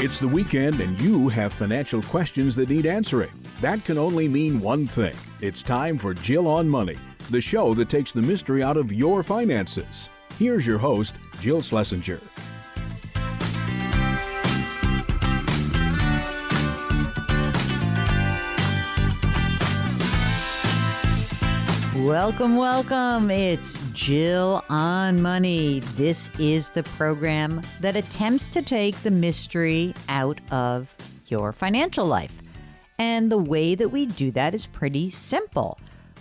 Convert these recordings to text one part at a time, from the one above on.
It's the weekend and you have financial questions that need answering. That can only mean one thing. It's time for Jill on Money, the show that takes the mystery out of your finances. Here's your host, Jill Schlesinger. Welcome, welcome. It's Jill on Money. This is the program that attempts to take the mystery out of your financial life. And the way that we do that is pretty simple.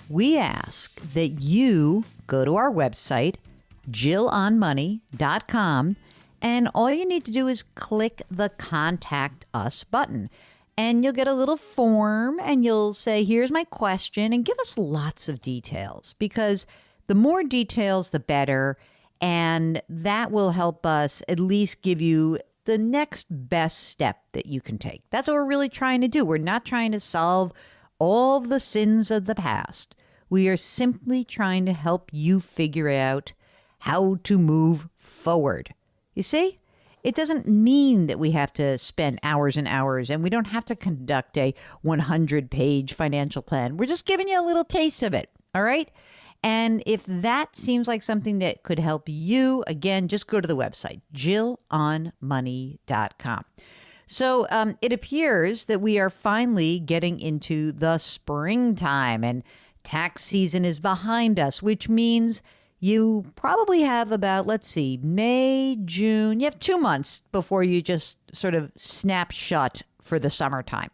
We ask that you go to our website, jillonmoney.com, and all you need to do is click the Contact Us button. And you'll get a little form and you'll say, here's my question, and give us lots of details, because the more details, the better. And that will help us at least give you the next best step that you can take. That's what we're really trying to do. We're not trying to solve all the sins of the past. We are simply trying to help you figure out how to move forward. You see? It doesn't mean that we have to spend hours and hours, and we don't have to conduct a 100-page financial plan. We're just giving you a little taste of it, all right? And if that seems like something that could help you, again, just go to the website, jillonmoney.com. So it appears that we are finally getting into the springtime, and tax season is behind us, which means you probably have about, May, June. You have 2 months before you just sort of snap shut for the summertime.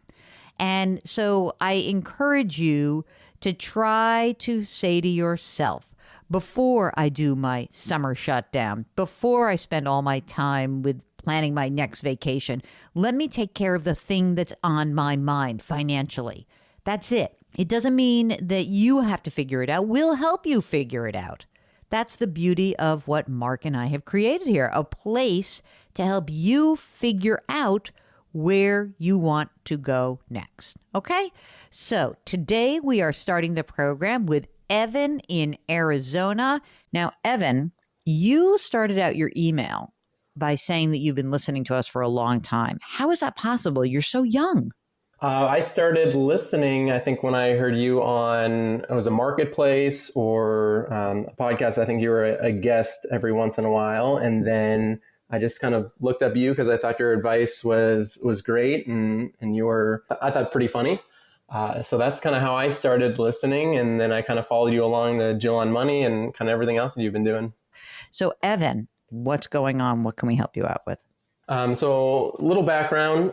And so I encourage you to try to say to yourself, before I do my summer shutdown, before I spend all my time with planning my next vacation, let me take care of the thing that's on my mind financially. That's it. It doesn't mean that you have to figure it out. We'll help you figure it out. That's the beauty of what Mark and I have created here, a place to help you figure out where you want to go next. Okay? So today we are starting the program with Evan in Arizona. Now, Evan, you started out your email by saying that you've been listening to us for a long time. How is that possible? You're so young. I started listening, I think, when I heard you on, it was a marketplace or a podcast. I think you were a guest every once in a while. And then I just kind of looked up you because I thought your advice was great and you were, I thought, pretty funny. So that's kind of how I started listening. And then I kind of followed you along to Jill on Money and kind of everything else that you've been doing. So Evan, what's going on? What can we help you out with? So a little background,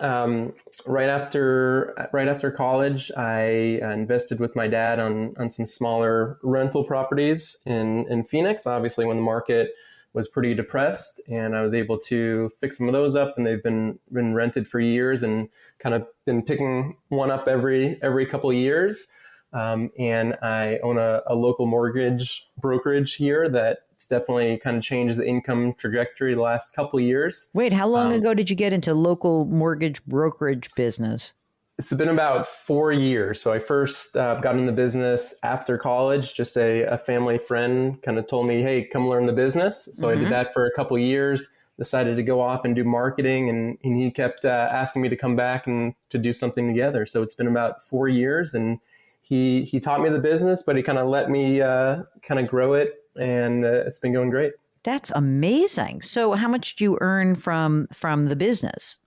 right after college, I invested with my dad on some smaller rental properties in Phoenix, obviously when the market was pretty depressed, and I was able to fix some of those up, and they've been rented for years and kind of been picking one up every couple of years. And I own a local mortgage brokerage here that's definitely kind of changed the income trajectory the last couple of years. Wait, how long ago did you get into local mortgage brokerage business? It's been about 4 years. So I first got in the business after college. Just a family friend kind of told me, hey, come learn the business. So I did that for a couple of years, decided to go off and do marketing. And he kept asking me to come back and to do something together. So it's been about 4 years, and he taught me the business, but he kind of let me kind of grow it, and it's been going great. That's amazing. So how much do you earn from the business?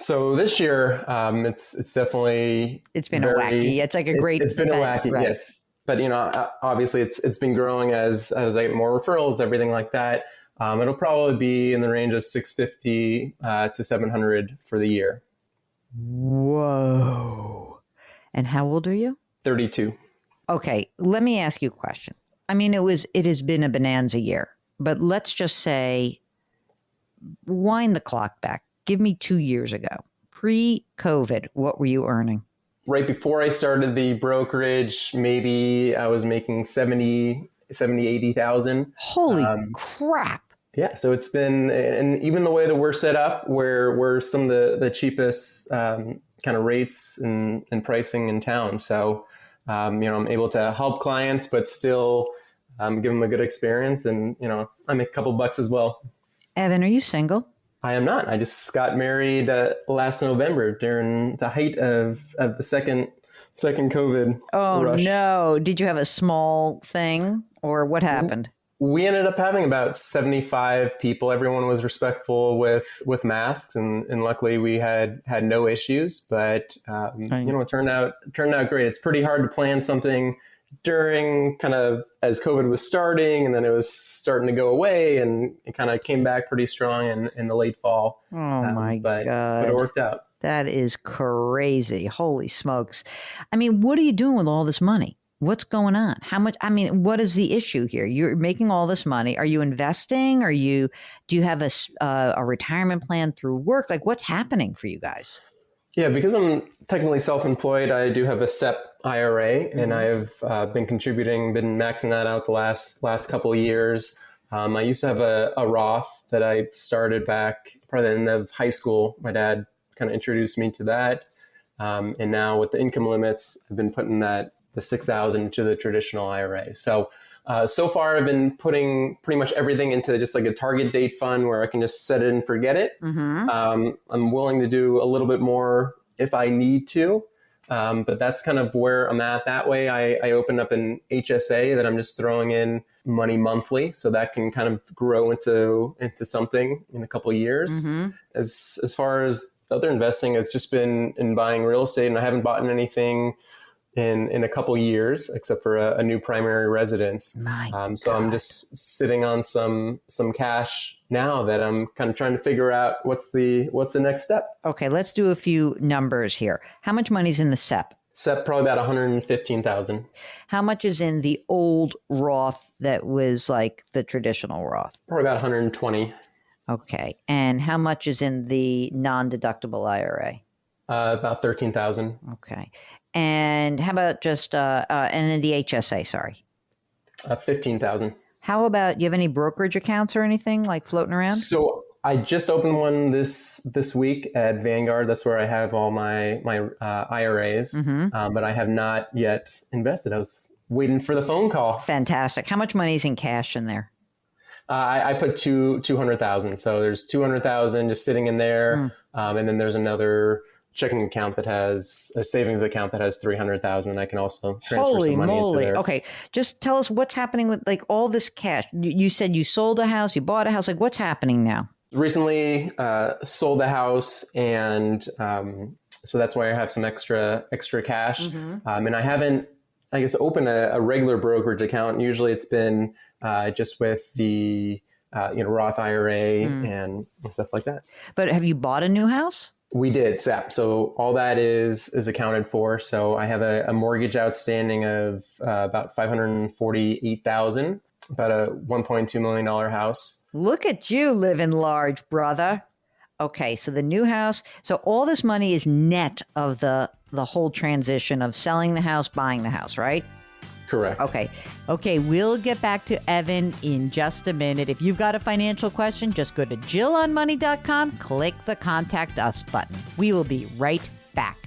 So this year, it's definitely been a wacky. It's like a great. It's been event, a wacky, right? yes. But obviously, it's been growing as I get more referrals, everything like that. It'll probably be in the range of $650 to $700 for the year. Whoa! And how old are you? 32. Okay, let me ask you a question. I mean, it has been a bonanza year, but let's just say, wind the clock back. Give me 2 years ago, pre-COVID. What were you earning? Right before I started the brokerage, maybe I was making 80,000. Holy crap! Yeah, so it's been, and even the way that we're set up, where we're some of the cheapest kind of rates and pricing in town. So, I'm able to help clients, but still give them a good experience, and I make a couple bucks as well. Evan, are you single? I am not. I just got married last November during the height of the second COVID Oh, rush. no. Did you have a small thing or what happened? We ended up having about 75 people. Everyone was respectful with masks, and luckily we had no issues. But it turned out great. It's pretty hard to plan something during kind of as COVID was starting, and then it was starting to go away, and it kind of came back pretty strong in the late fall. Oh my God! But it worked out. That is crazy. Holy smokes! I mean, what are you doing with all this money? What's going on? How much? I mean, what is the issue here? You're making all this money. Are you investing? Do you have a retirement plan through work? Like, what's happening for you guys? Yeah, because I'm technically self-employed, I do have a SEP IRA, and I've been maxing that out the last couple of years. I used to have a Roth that I started back probably the end of high school. My dad kind of introduced me to that, and now with the income limits, I've been putting the $6,000 into the traditional IRA. So far, I've been putting pretty much everything into just like a target date fund where I can just set it and forget it. I'm willing to do a little bit more if I need to, but that's kind of where I'm at. That way, I opened up an HSA that I'm just throwing in money monthly, so that can kind of grow into something in a couple of years. As far as other investing, it's just been in buying real estate, and I haven't bought anything in a couple years, except for a new primary residence. So I'm just sitting on some cash now that I'm kind of trying to figure out what's the next step. Okay, let's do a few numbers here. How much money's in the SEP? SEP probably about $115,000. How much is in the old Roth that was like the traditional Roth? Probably about $120,000. Okay, and how much is in the non-deductible IRA? About $13,000. Okay. And how about just, and then the HSA, sorry? $15,000. How about, you have any brokerage accounts or anything like floating around? So I just opened one this week at Vanguard. That's where I have all my IRAs, but I have not yet invested. I was waiting for the phone call. Fantastic. How much money is in cash in there? I put 200,000. So there's 200,000 just sitting in there. And then there's another checking account that has a savings account that has 300,000. I can also transfer some money into there. Okay. Just tell us what's happening with like all this cash. You said you sold a house, you bought a house. Like what's happening now? Recently sold a house, and so that's why I have some extra cash. And I haven't, I guess, opened a regular brokerage account. Usually it's been just with the Roth IRA and stuff like that. But have you bought a new house? We did, SEP. So all that is accounted for. So I have a mortgage outstanding of about $548,000, about a $1.2 million house. Look at you living large, brother. Okay, so the new house. So all this money is net of the whole transition of selling the house, buying the house, right? Correct. Okay, we'll get back to Evan in just a minute. If you've got a financial question, just go to JillOnMoney.com, click the Contact Us button. We will be right back.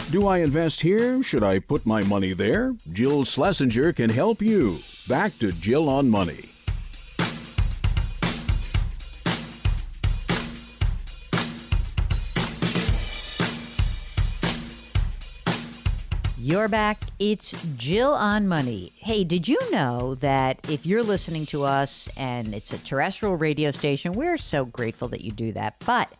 Do I invest here? Should I put my money there? Jill Schlesinger can help you. Back to Jill on Money. You're back. It's Jill on Money. Hey, did you know that if you're listening to us and it's a terrestrial radio station, we're so grateful that you do that. But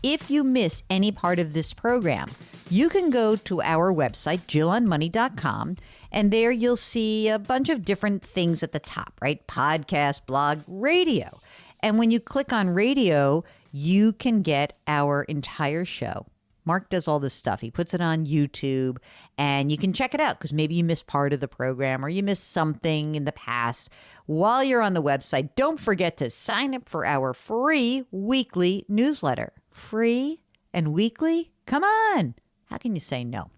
if you miss any part of this program, you can go to our website, JillOnMoney.com, and there you'll see a bunch of different things at the top, right? Podcast, blog, radio. And when you click on radio, you can get our entire show. Mark does all this stuff. He puts it on YouTube, and you can check it out because maybe you missed part of the program or you missed something in the past. While you're on the website, don't forget to sign up for our free weekly newsletter. Free and weekly? Come on. How can you say no?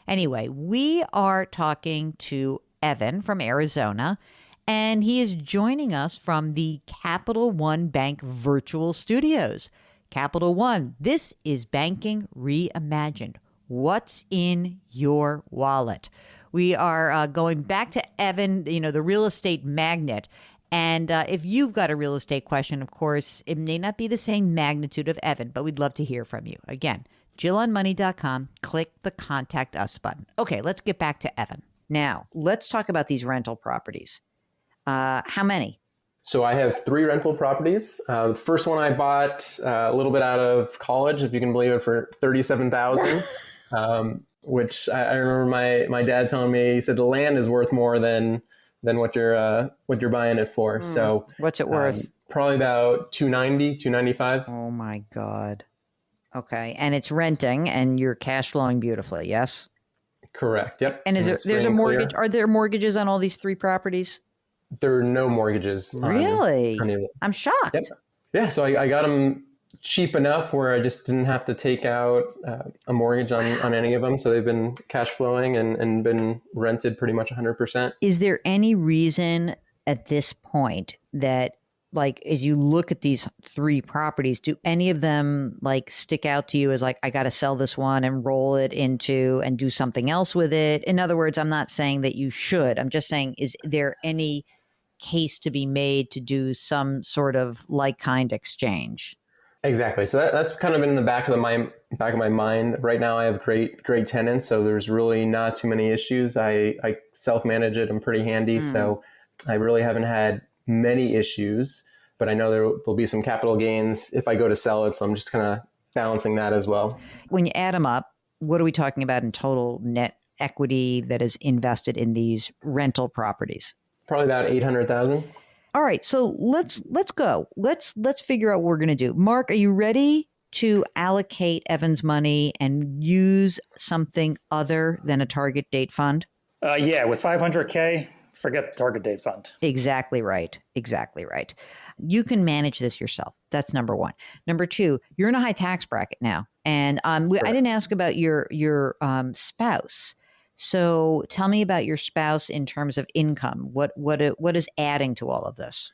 Anyway, we are talking to Evan from Arizona, and he is joining us from the Capital One Bank virtual studios. Capital One, this is banking reimagined. What's in your wallet? We are going back to Evan, the real estate magnate. And if you've got a real estate question, of course, it may not be the same magnitude of Evan, but we'd love to hear from you. Again, JillOnMoney.com, click the Contact Us button. Okay, let's get back to Evan. Now, let's talk about these rental properties. How many? So I have 3 rental properties. The first one I bought a little bit out of college, if you can believe it, for $37,000. Which I remember my dad telling me, he said the land is worth more than what you're buying it for. So what's it worth? Probably about $295. Oh my God. Okay. And it's renting and you're cash flowing beautifully. Yes. Correct. Yep. And there's a mortgage? Clear. Are there mortgages on all these 3 properties? There are no mortgages. Really? I'm shocked. Yep. Yeah. So I got them cheap enough where I just didn't have to take out a mortgage on any of them. So they've been cash flowing and been rented pretty much 100%. Is there any reason at this point that, like, as you look at these 3 properties, do any of them like stick out to you as like, I got to sell this one and roll it into and do something else with it? In other words, I'm not saying that you should. I'm just saying, is there any case to be made to do some sort of like-kind exchange? Exactly. So that's kind of been in the back of my mind. Right now, I have great tenants, so there's really not too many issues. I self-manage it. I'm pretty handy, so I really haven't had many issues. But I know there'll be some capital gains if I go to sell it, so I'm just kind of balancing that as well. When you add them up, what are we talking about in total net equity that is invested in these rental properties? Probably about $800,000. All right, so let's go. Let's figure out what we're going to do. Mark, are you ready to allocate Evan's money and use something other than a target date fund? Yeah, with $500K, forget the target date fund. Exactly right. Exactly right. You can manage this yourself. That's number 1. Number 2, you're in a high tax bracket now, and I didn't ask about your spouse. So tell me about your spouse in terms of income. What is adding to all of this?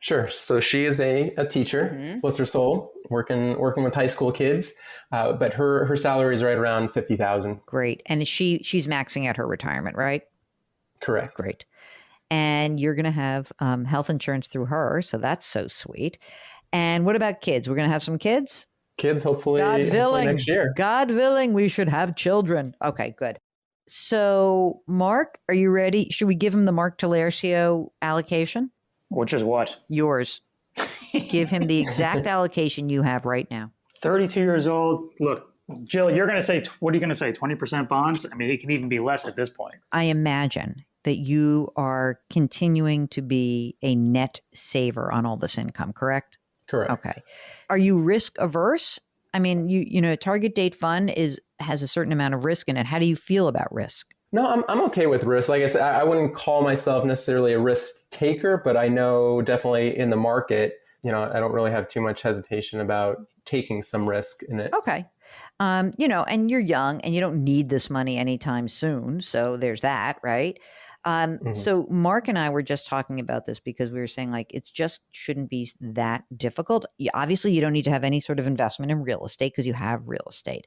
Sure. So she is a teacher, bless her soul, working with high school kids, but her salary is right around $50,000. Great. And she's maxing out her retirement, right? Correct. Great. And you're going to have health insurance through her, so that's so sweet. And what about kids? We're going to have some kids? Kids, hopefully next year. God willing, we should have children. Okay, good. So, Mark, are you ready? Should we give him the Mark Talercio allocation? Which is what? Yours. Give him the exact allocation you have right now. 32 years old. Look, Jill, you're going to say, what are you going to say, 20% bonds? I mean, it can even be less at this point. I imagine that you are continuing to be a net saver on all this income, correct? Correct. Okay. Are you risk averse? I mean, a target date fund has a certain amount of risk in it. How do you feel about risk? No, I'm okay with risk. Like I said, I wouldn't call myself necessarily a risk taker, but I know definitely in the market, I don't really have too much hesitation about taking some risk in it. Okay. And you're young and you don't need this money anytime soon. So there's that, right? So Mark and I were just talking about this because we were saying like, it just shouldn't be that difficult. Obviously you don't need to have any sort of investment in real estate because you have real estate.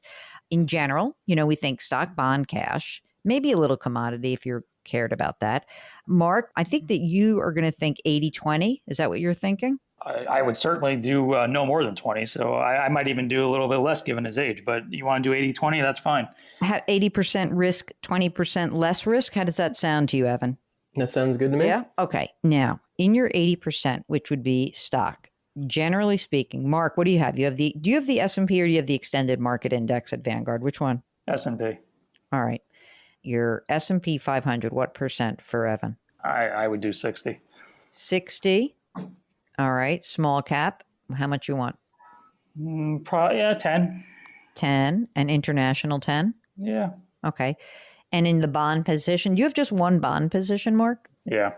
In general, we think stock, bond, cash, maybe a little commodity if you're cared about that. Mark, I think that you are going to think 80-20. Is that what you're thinking? I would certainly do no more than 20. So I might even do a little bit less given his age, but you want to do 80-20, that's fine. 80% risk, 20% less risk. How does that sound to you, Evan? That sounds good to me. Yeah. Okay. Now, in your 80%, which would be stock, generally speaking, Mark, what do you have? Do you have the S&P or do you have the extended market index at Vanguard? Which one? S&P. All right. Your S&P 500, what percent for Evan? I would do 60. 60. All right. Small cap. How much you want? Probably 10. 10. And international 10? Yeah. Okay. And in the bond position, you have just one bond position, Mark? Yeah.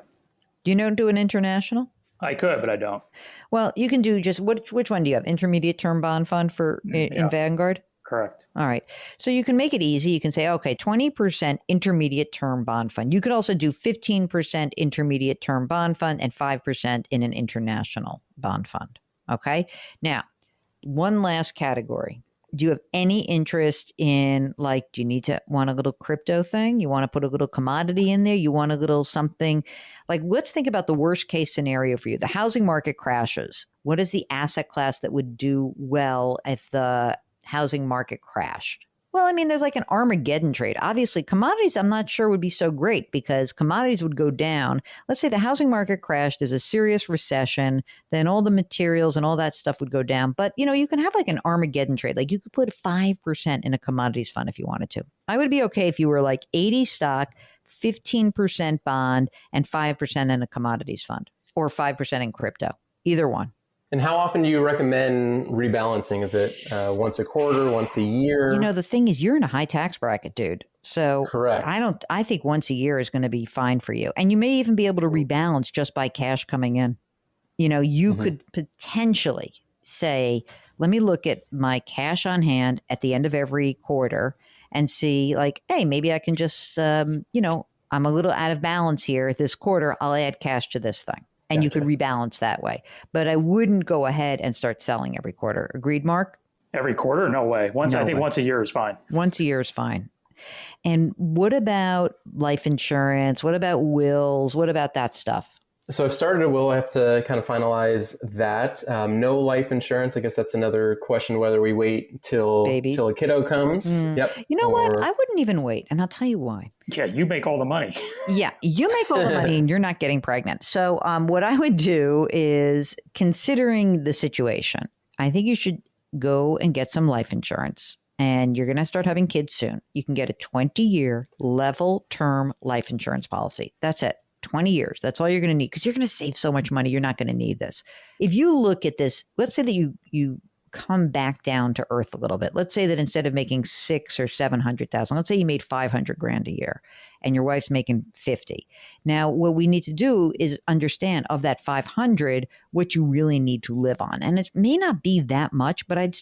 Do you do an international? I could, but I don't. Well, you can do just which one do you have? Intermediate term bond fund in Vanguard? Correct. All right. So you can make it easy. You can say, okay, 20% intermediate term bond fund. You could also do 15% intermediate term bond fund and 5% in an international bond fund. Okay. Now, one last category. Do you have any interest in, like, do you need to want a little crypto thing? You want to put a little commodity in there? You want a little something? Like, let's think about the worst case scenario for you. The housing market crashes. What is the asset class that would do well if the housing market crashed? Well, I mean, there's like an Armageddon trade. Obviously, commodities, I'm not sure would be so great because commodities would go down. Let's say the housing market crashed, there's a serious recession, then all the materials and all that stuff would go down. But, you can have like an Armageddon trade. Like you could put 5% in a commodities fund if you wanted to. I would be okay if you were like 80 stock, 15% bond, and 5% in a commodities fund or 5% in crypto. Either one. And how often do you recommend rebalancing? Is it once a quarter, once a year? The thing is, you're in a high tax bracket, dude. So Correct. I think once a year is going to be fine for you. And you may even be able to rebalance just by cash coming in. You could potentially say, let me look at my cash on hand at the end of every quarter and see like, hey, maybe I can just, I'm a little out of balance here this quarter. I'll add cash to this thing. And you could rebalance that way. But I wouldn't go ahead and start selling every quarter. Agreed, Mark? Every quarter? No way. Once a year is fine. Once a year is fine. And what about life insurance? What about wills? What about that stuff? So I've started a will. I have to kind of finalize that. No life insurance. I guess that's another question, whether we wait till a kiddo comes. Yep. You know what? I wouldn't even wait. And I'll tell you why. Yeah, you make all the money. Yeah, you make all the money and you're not getting pregnant. So what I would do is, considering the situation, I think you should go and get some life insurance. And you're going to start having kids soon. You can get a 20-year level term life insurance policy. That's it. 20 years. That's all you're going to need because you're going to save so much money. You're not going to need this. If you look at this, let's say that you come back down to earth a little bit. Let's say that instead of making 600,000 or 700,000, let's say you made 500 grand a year and your wife's making 50. Now, what we need to do is understand of that 500, what you really need to live on. And it may not be that much, but I'd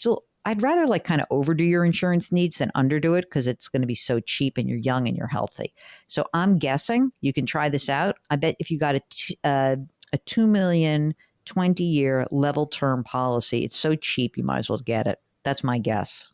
rather like kind of overdo your insurance needs than underdo it because it's going to be so cheap and you're young and you're healthy. So I'm guessing you can try this out. I bet if you got a $2 million 20-year level term policy, it's so cheap you might as well get it. That's my guess.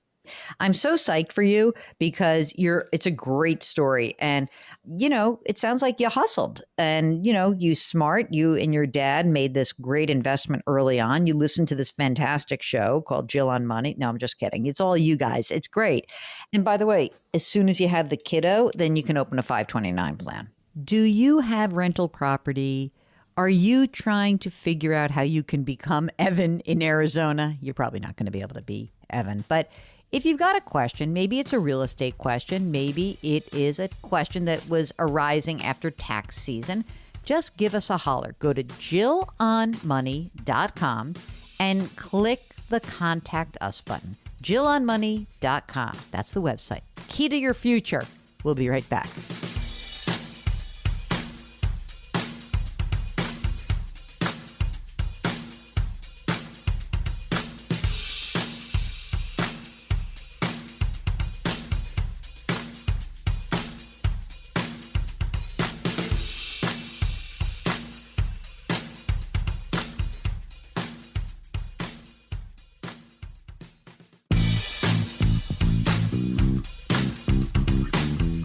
I'm so psyched for you because it's a great story. And, it sounds like you hustled and, you smart, you and your dad made this great investment early on. You listened to this fantastic show called Jill on Money. No, I'm just kidding. It's all you guys. It's great. And by the way, as soon as you have the kiddo, then you can open a 529 plan. Do you have rental property? Are you trying to figure out how you can become Evan in Arizona? You're probably not going to be able to be Evan, but if you've got a question, maybe it's a real estate question, maybe it is a question that was arising after tax season, just give us a holler. Go to JillOnMoney.com and click the Contact Us button. JillOnMoney.com. That's the website. Key to your future. We'll be right back.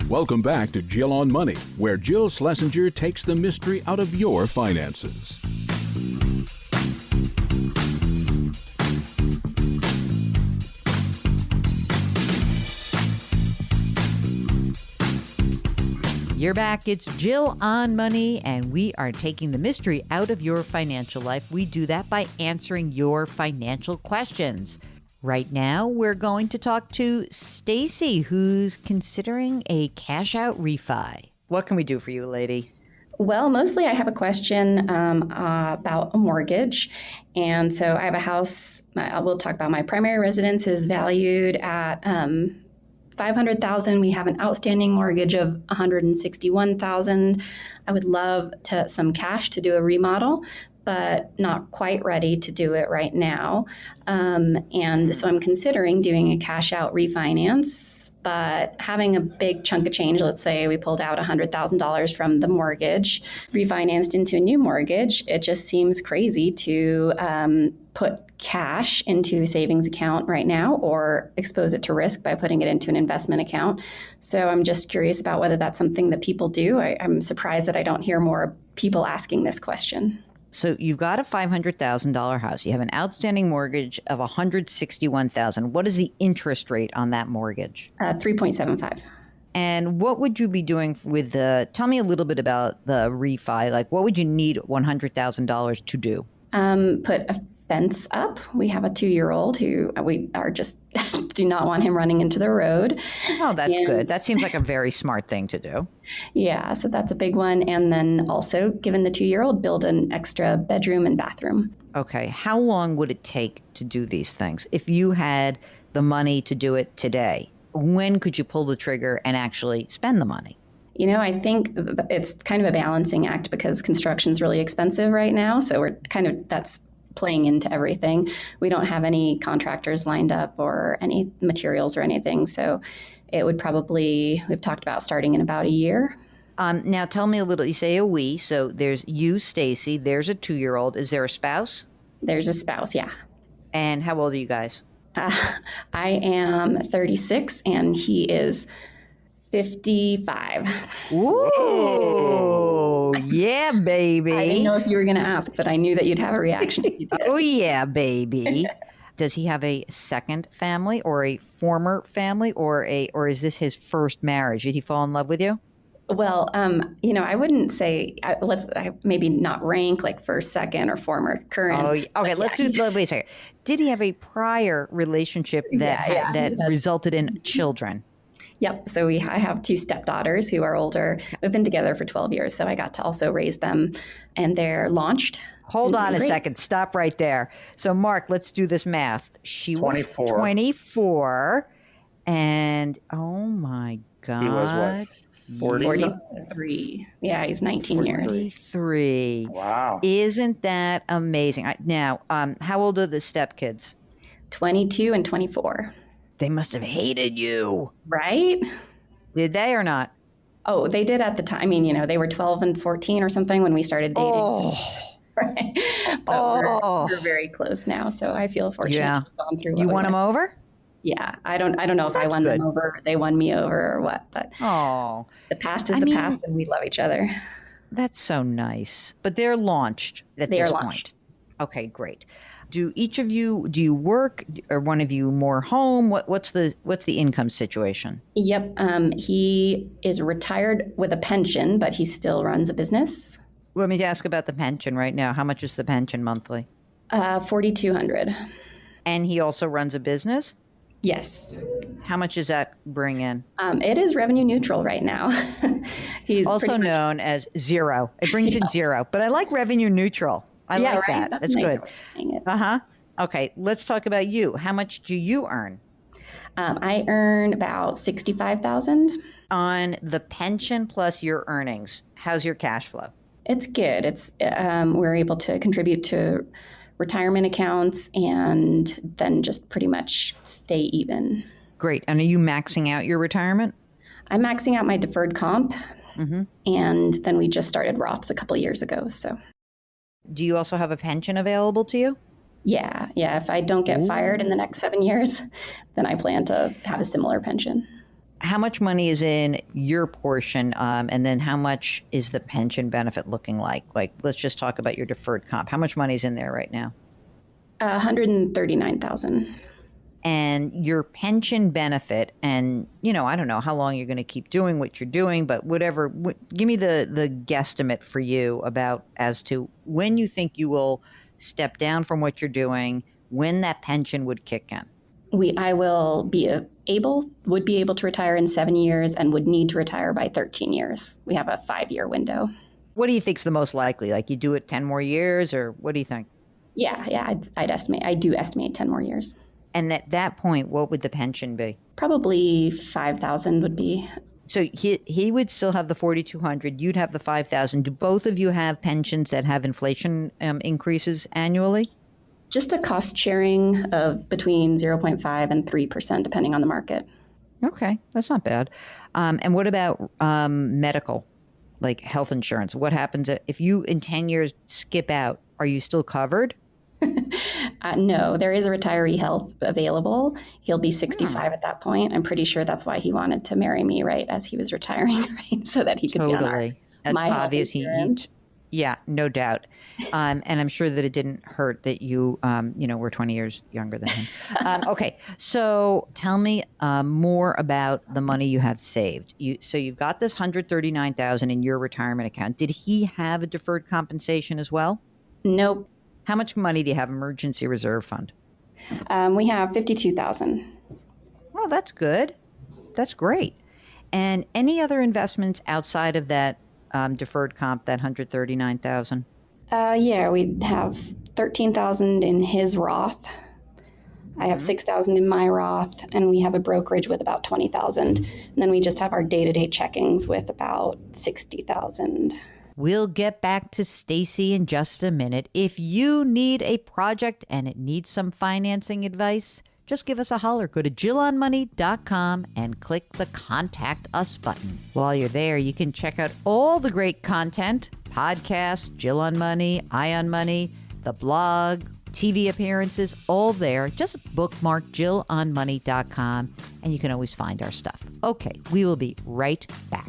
Welcome back to Jill on Money, where Jill Schlesinger takes the mystery out of your finances. You're back. It's Jill on Money, and we are taking the mystery out of your financial life. We do that by answering your financial questions. Right now, we're going to talk to Stacey, who's considering a cash-out refi. What can we do for you, lady? Well, mostly I have a question about a mortgage. And so I have a house. I will talk about my primary residence is valued at $500,000. We have an outstanding mortgage of $161,000. I would love some cash to do a remodel, but not quite ready to do it right now. And so I'm considering doing a cash out refinance, but having a big chunk of change, let's say we pulled out $100,000 from the mortgage, refinanced into a new mortgage, it just seems crazy to put cash into a savings account right now or expose it to risk by putting it into an investment account. So I'm just curious about whether that's something that people do. I'm surprised that I don't hear more people asking this question. So you've got a $500,000 house. You have an outstanding mortgage of $161,000. What is the interest rate on that mortgage? 3.75. And what would you be doing with tell me a little bit about the refi. Like, what would you need $100,000 to do? Put a fence up. We have a 2-year-old who we are just do not want him running into the road. Oh, that's good. That seems like a very smart thing to do. Yeah, so that's a big one. And then also, given the 2-year-old, build an extra bedroom and bathroom. Okay. How long would it take to do these things? If you had the money to do it today, when could you pull the trigger and actually spend the money? You know, I think it's kind of a balancing act because construction's really expensive right now. So that's playing into everything. We don't have any contractors lined up or any materials or anything. So it would we've talked about starting in about a year. Now tell me a little, you say a we, so there's you, Stacey, there's a 2-year-old. Is there a spouse? There's a spouse, yeah. And how old are you guys? I am 36 and he is 55. Ooh, yeah, baby. I didn't know if you were going to ask, but I knew that you'd have a reaction if you did. Oh, yeah, baby. Does he have a second family or a former family or is this his first marriage? Did he fall in love with you? Well, I wouldn't say, let's maybe not rank like first, second, or former, current. Oh, okay. Wait a second. Did he have a prior relationship that resulted in children? Yep. So I have 2 stepdaughters who are older. We've been together for 12 years. So I got to also raise them and they're launched. Hold on a second. Stop right there. So Mark, let's do this math. She 24. was 24 and oh my God. He was what? 43. Yeah, he's 19 years. 43. Wow. Isn't that amazing? Now, how old are the stepkids? 22 and 24. They must have hated you. Right? Did they or not? Oh, they did at the time. I mean, they were 12 and 14 or something when we started dating. Oh. Right? But we're very close now, so I feel fortunate to have gone through what You we won them over? Yeah. I don't know if I won them over, or they won me over or what, but the past is the past and we love each other. That's so nice. But they're launched at this point. Okay, great. Do you work? Or one of you more home? What's the income situation? Yep. He is retired with a pension, but he still runs a business. Let me ask about the pension right now. How much is the pension monthly? $4,200. And he also runs a business? Yes. How much does that bring in? It is revenue neutral right now. He's also known as zero. It brings in zero, but I like revenue neutral. I like that. That's nice good. Okay, let's talk about you. How much do you earn? I earn about $65,000 on the pension plus your earnings. How's your cash flow? It's good. It's we're able to contribute to retirement accounts and then just pretty much stay even. Great. And are you maxing out your retirement? I'm maxing out my deferred comp, and then we just started Roths a couple of years ago. So, do you also have a pension available to you? Yeah. If I don't get fired in the next 7 years, then I plan to have a similar pension. How much money is in your portion, and then how much is the pension benefit looking like? Like, let's just talk about your deferred comp. How much money is in there right now? $139,000. And your pension benefit, and I don't know how long you're going to keep doing what you're doing, but whatever. Give me the guesstimate for you about as to when you think you will step down from what you're doing, when that pension would kick in. I will would be able to retire in 7 years and would need to retire by 13 years. We have a 5-year window. What do you think's the most likely? Like you do it 10 more years, or what do you think? Yeah, I'd estimate. I do estimate 10 more years. And at that point, what would the pension be? Probably $5,000 would be. So he would still have the 4,200. You'd have the 5,000. Do both of you have pensions that have inflation increases annually? Just a cost sharing of between 0.5 and 3%, depending on the market. Okay, that's not bad. And what about medical, like health insurance? What happens if you in 10 years skip out? Are you still covered? No, there is a retiree health available. He'll be 65 at that point. I'm pretty sure that's why he wanted to marry me right as he was retiring, right? So that he could be on That's my obvious. health insurance. Yeah, no doubt. And I'm sure that it didn't hurt that you, were 20 years younger than him. Okay, so tell me more about the money you have saved. So you've got this $139,000 in your retirement account. Did he have a deferred compensation as well? Nope. How much money do you have emergency reserve fund? We have 52,000. Oh, that's good. That's great. And any other investments outside of that deferred comp, that 139,000? Yeah, we have 13,000 in his Roth. I have 6,000 in my Roth, and we have a brokerage with about 20,000. And then we just have our day-to-day checkings with about 60,000. We'll get back to Stacey in just a minute. If you need a project and it needs some financing advice, just give us a holler. Go to JillOnMoney.com and click the Contact Us button. While you're there, you can check out all the great content, podcasts, Jill on Money, I on Money, the blog, TV appearances, all there. Just bookmark JillOnMoney.com and you can always find our stuff. Okay, we will be right back.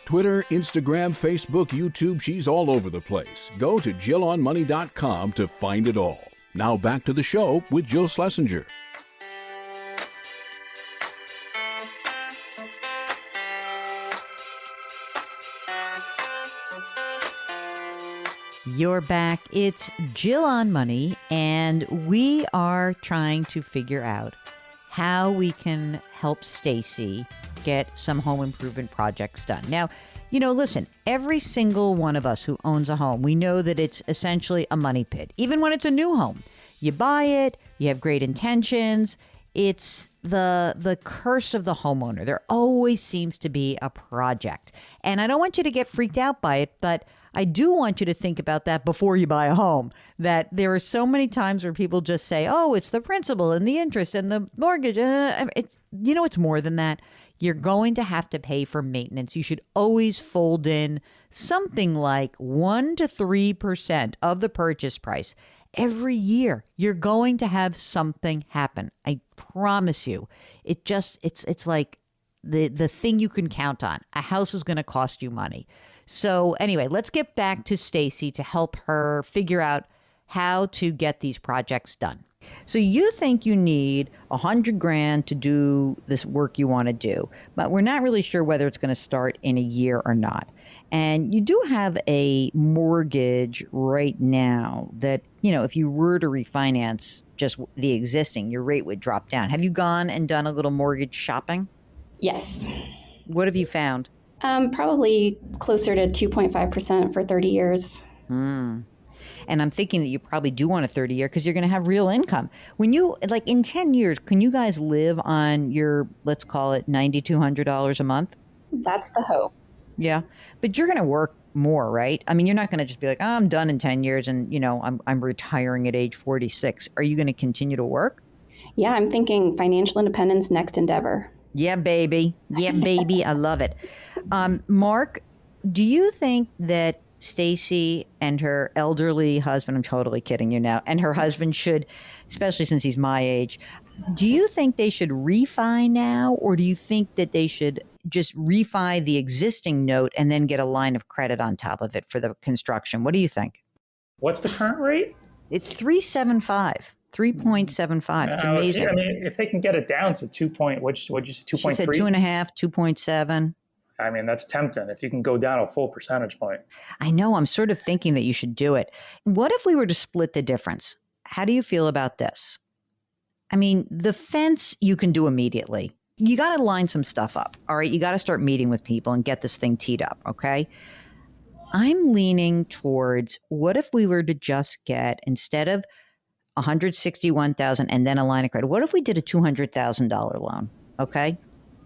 Twitter, Instagram, Facebook, YouTube, she's all over the place. Go to JillOnMoney.com to find it all. Now back to the show with Jill Schlesinger. You're back. It's Jill on Money, and we are trying to figure out how we can help Stacey get some home improvement projects done. Now, listen, every single one of us who owns a home, we know that it's essentially a money pit. Even when it's a new home, you buy it, you have great intentions. It's the curse of the homeowner. There always seems to be a project. And I don't want you to get freaked out by it, but I do want you to think about that before you buy a home, that there are so many times where people just say, oh, it's the principal and the interest and the mortgage. It's more than that. You're going to have to pay for maintenance. You should always fold in something like 1 to 3% of the purchase price. Every year, you're going to have something happen. I promise you. It's like the thing you can count on. A house is going to cost you money. So anyway, let's get back to Stacey to help her figure out how to get these projects done. So you think you need $100,000 to do this work you want to do, but we're not really sure whether it's going to start in a year or not. And you do have a mortgage right now that, if you were to refinance just the existing, your rate would drop down. Have you gone and done a little mortgage shopping? Yes. What have you found? Probably closer to 2.5% for 30 years. And I'm thinking that you probably do want a 30-year because you're going to have real income. When you, in 10 years, can you guys live on your, let's call it $9,200 a month? That's the hope. Yeah. But you're going to work more, right? I mean, you're not going to just be like, oh, I'm done in 10 years and, I'm retiring at age 46. Are you going to continue to work? Yeah, I'm thinking financial independence, next endeavor. Yeah, baby. Yeah, baby. I love it. Mark, do you think that Stacey and her elderly husband, I'm totally kidding you now, and her husband should, especially since he's my age, do you think they should refi now, or do you think that they should just refi the existing note and then get a line of credit on top of it for the construction? What do you think? What's the current rate? It's 375. 3.75. It's amazing. I mean, if they can get it down to 2 point, what'd you say, 2.3? She said 2.5, 2.7. I mean, that's tempting. If you can go down a full percentage point. I know. I'm sort of thinking that you should do it. What if we were to split the difference? How do you feel about this? I mean, the fence you can do immediately. You got to line some stuff up. All right. You got to start meeting with people and get this thing teed up. Okay. I'm leaning towards, what if we were to just get, instead of $161,000 and then a line of credit, what if we did a $200,000 loan? Okay.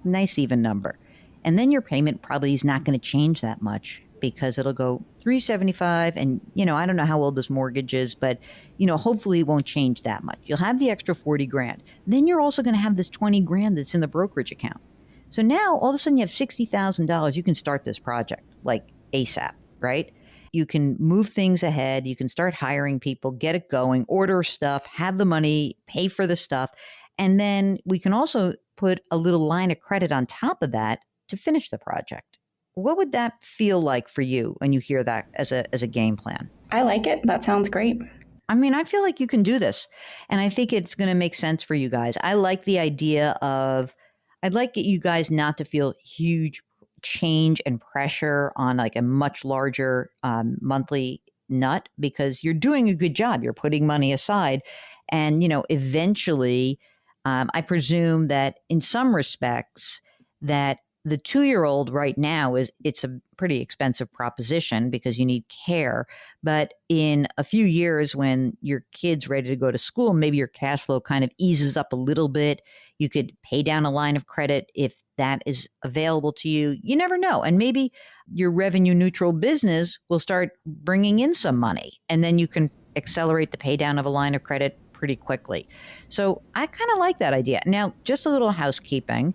Nice even number. And then your payment probably is not going to change that much, because it'll go $375. And, I don't know how old this mortgage is, but, hopefully it won't change that much. You'll have the extra $40,000. Then you're also going to have this $20,000 that's in the brokerage account. So now all of a sudden you have $60,000. You can start this project like ASAP, right? You can move things ahead. You can start hiring people, get it going, order stuff, have the money, pay for the stuff. And then we can also put a little line of credit on top of that to finish the project. What would that feel like for you when you hear that as a game plan? I like it. That sounds great. I mean, I feel like you can do this, and I think it's going to make sense for you guys. I like the idea of, I'd like you guys not to feel huge change and pressure on like a much larger monthly nut, because you're doing a good job. You're putting money aside. And, eventually, I presume that in some respects that the 2-year-old right now it's a pretty expensive proposition because you need care. But in a few years, when your kid's ready to go to school, maybe your cash flow kind of eases up a little bit. You could pay down a line of credit if that is available to you. You never know. And maybe your revenue neutral business will start bringing in some money, and then you can accelerate the pay down of a line of credit pretty quickly. So I kind of like that idea. Now, just a little housekeeping.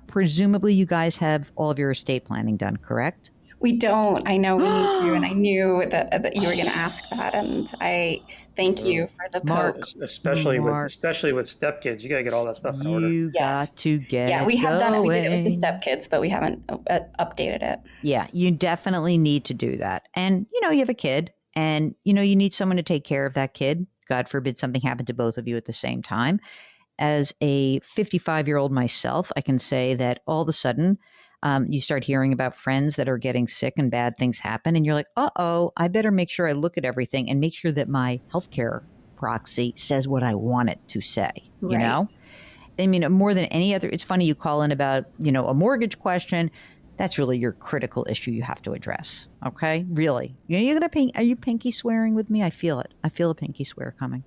Presumably you guys have all of your estate planning done, correct? We don't. I know we need to, and I knew that you were going to ask that, and I thank you for the post. Especially with stepkids, you got to get all that stuff in order. You got to get Yeah, we have done it. We did it with the going. stepkids, but we haven't updated it. Yeah, you definitely need to do that. And, you have a kid, and, you need someone to take care of that kid. God forbid something happened to both of you at the same time. As a 55-year-old myself, I can say that all of a sudden you start hearing about friends that are getting sick and bad things happen. And you're like, I better make sure I look at everything and make sure that my healthcare proxy says what I want it to say, Right. I mean, more than any other, it's funny you call in about, a mortgage question. That's really your critical issue you have to address. Okay? Really. Are you pinky swearing with me? I feel it. I feel a pinky swear coming.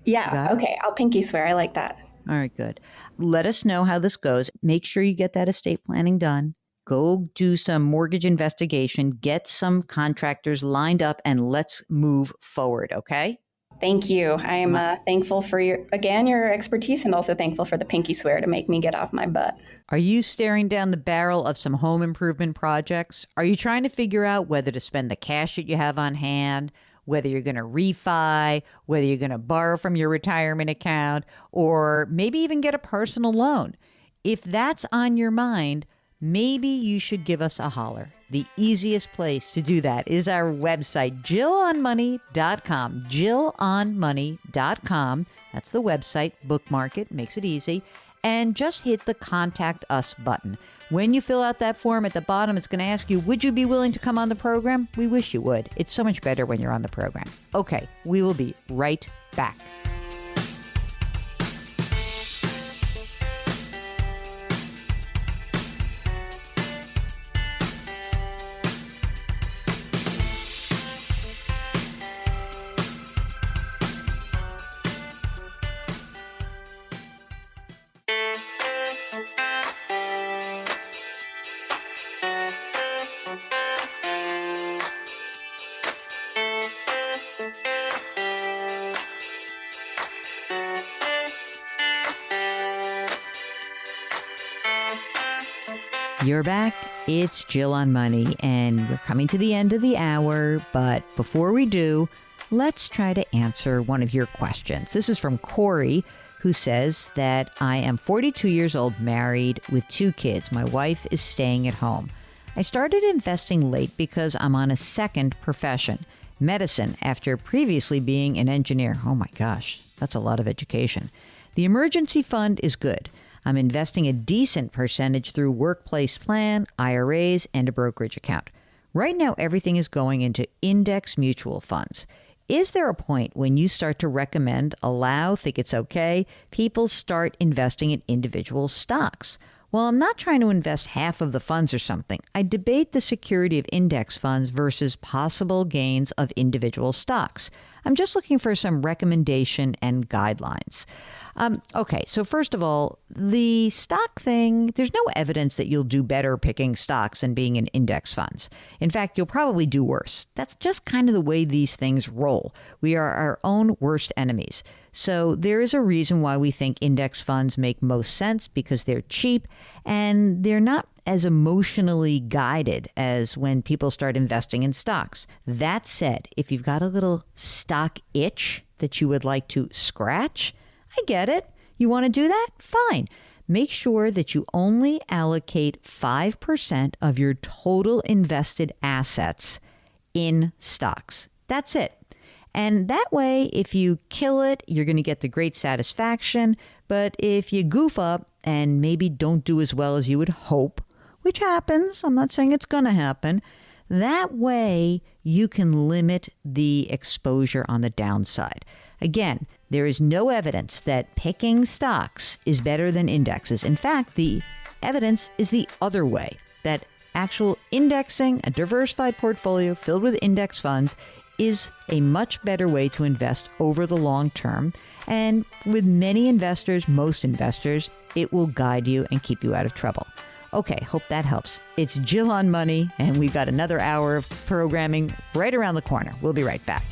Yeah. Okay. I'll pinky swear. I like that. All right, good. Let us know how this goes. Make sure you get that estate planning done. Go do some mortgage investigation, get some contractors lined up, and let's move forward, okay? Thank you. I'm thankful for your expertise, and also thankful for the pinky swear to make me get off my butt. Are you staring down the barrel of some home improvement projects? Are you trying to figure out whether to spend the cash that you have on hand, whether you're going to refi, whether you're going to borrow from your retirement account, or maybe even get a personal loan? If that's on your mind, maybe you should give us a holler. The easiest place to do that is our website, JillOnMoney.com. JillOnMoney.com. That's the website. Bookmark it. Makes it easy. And just hit the Contact Us button. When you fill out that form at the bottom, it's going to ask you, would you be willing to come on the program? We wish you would. It's so much better when you're on the program. Okay, we will be right back. You're back. It's Jill on Money, and we're coming to the end of the hour. But before we do, let's try to answer one of your questions. This is from Corey, who says that I am 42 years old, married with 2 kids. My wife is staying at home. I started investing late because I'm on a second profession. medicine after previously being an engineer. Oh my gosh, that's a lot of education. The emergency fund is good. I'm investing a decent percentage through workplace plan, IRAs, and a brokerage account. Right now, everything is going into index mutual funds. Is there a point when you start to recommend, allow, think it's okay, people start investing in individual stocks? Well, I'm not trying to invest half of the funds or something. I debate the security of index funds versus possible gains of individual stocks. I'm just looking for some recommendation and guidelines. Okay, so first of all, the stock thing, there's no evidence that you'll do better picking stocks than being in index funds. In fact, you'll probably do worse. That's just kind of the way these things roll. We are our own worst enemies. So there is a reason why we think index funds make most sense, because they're cheap and they're not as emotionally guided as when people start investing in stocks. That said, if you've got a little stock itch that you would like to scratch, I get it. You want to do that? Fine. Make sure that you only allocate 5% of your total invested assets in stocks. That's it. And that way, if you kill it, you're going to get the great satisfaction. But if you goof up and maybe don't do as well as you would hope, which happens, I'm not saying it's going to happen, that way you can limit the exposure on the downside. Again, there is no evidence that picking stocks is better than indexes. In fact, the evidence is the other way, that actual indexing, a diversified portfolio filled with index funds, is a much better way to invest over the long term. And with many investors, most investors, it will guide you and keep you out of trouble. Okay, hope that helps. It's Jill on Money, and we've got another hour of programming right around the corner. We'll be right back.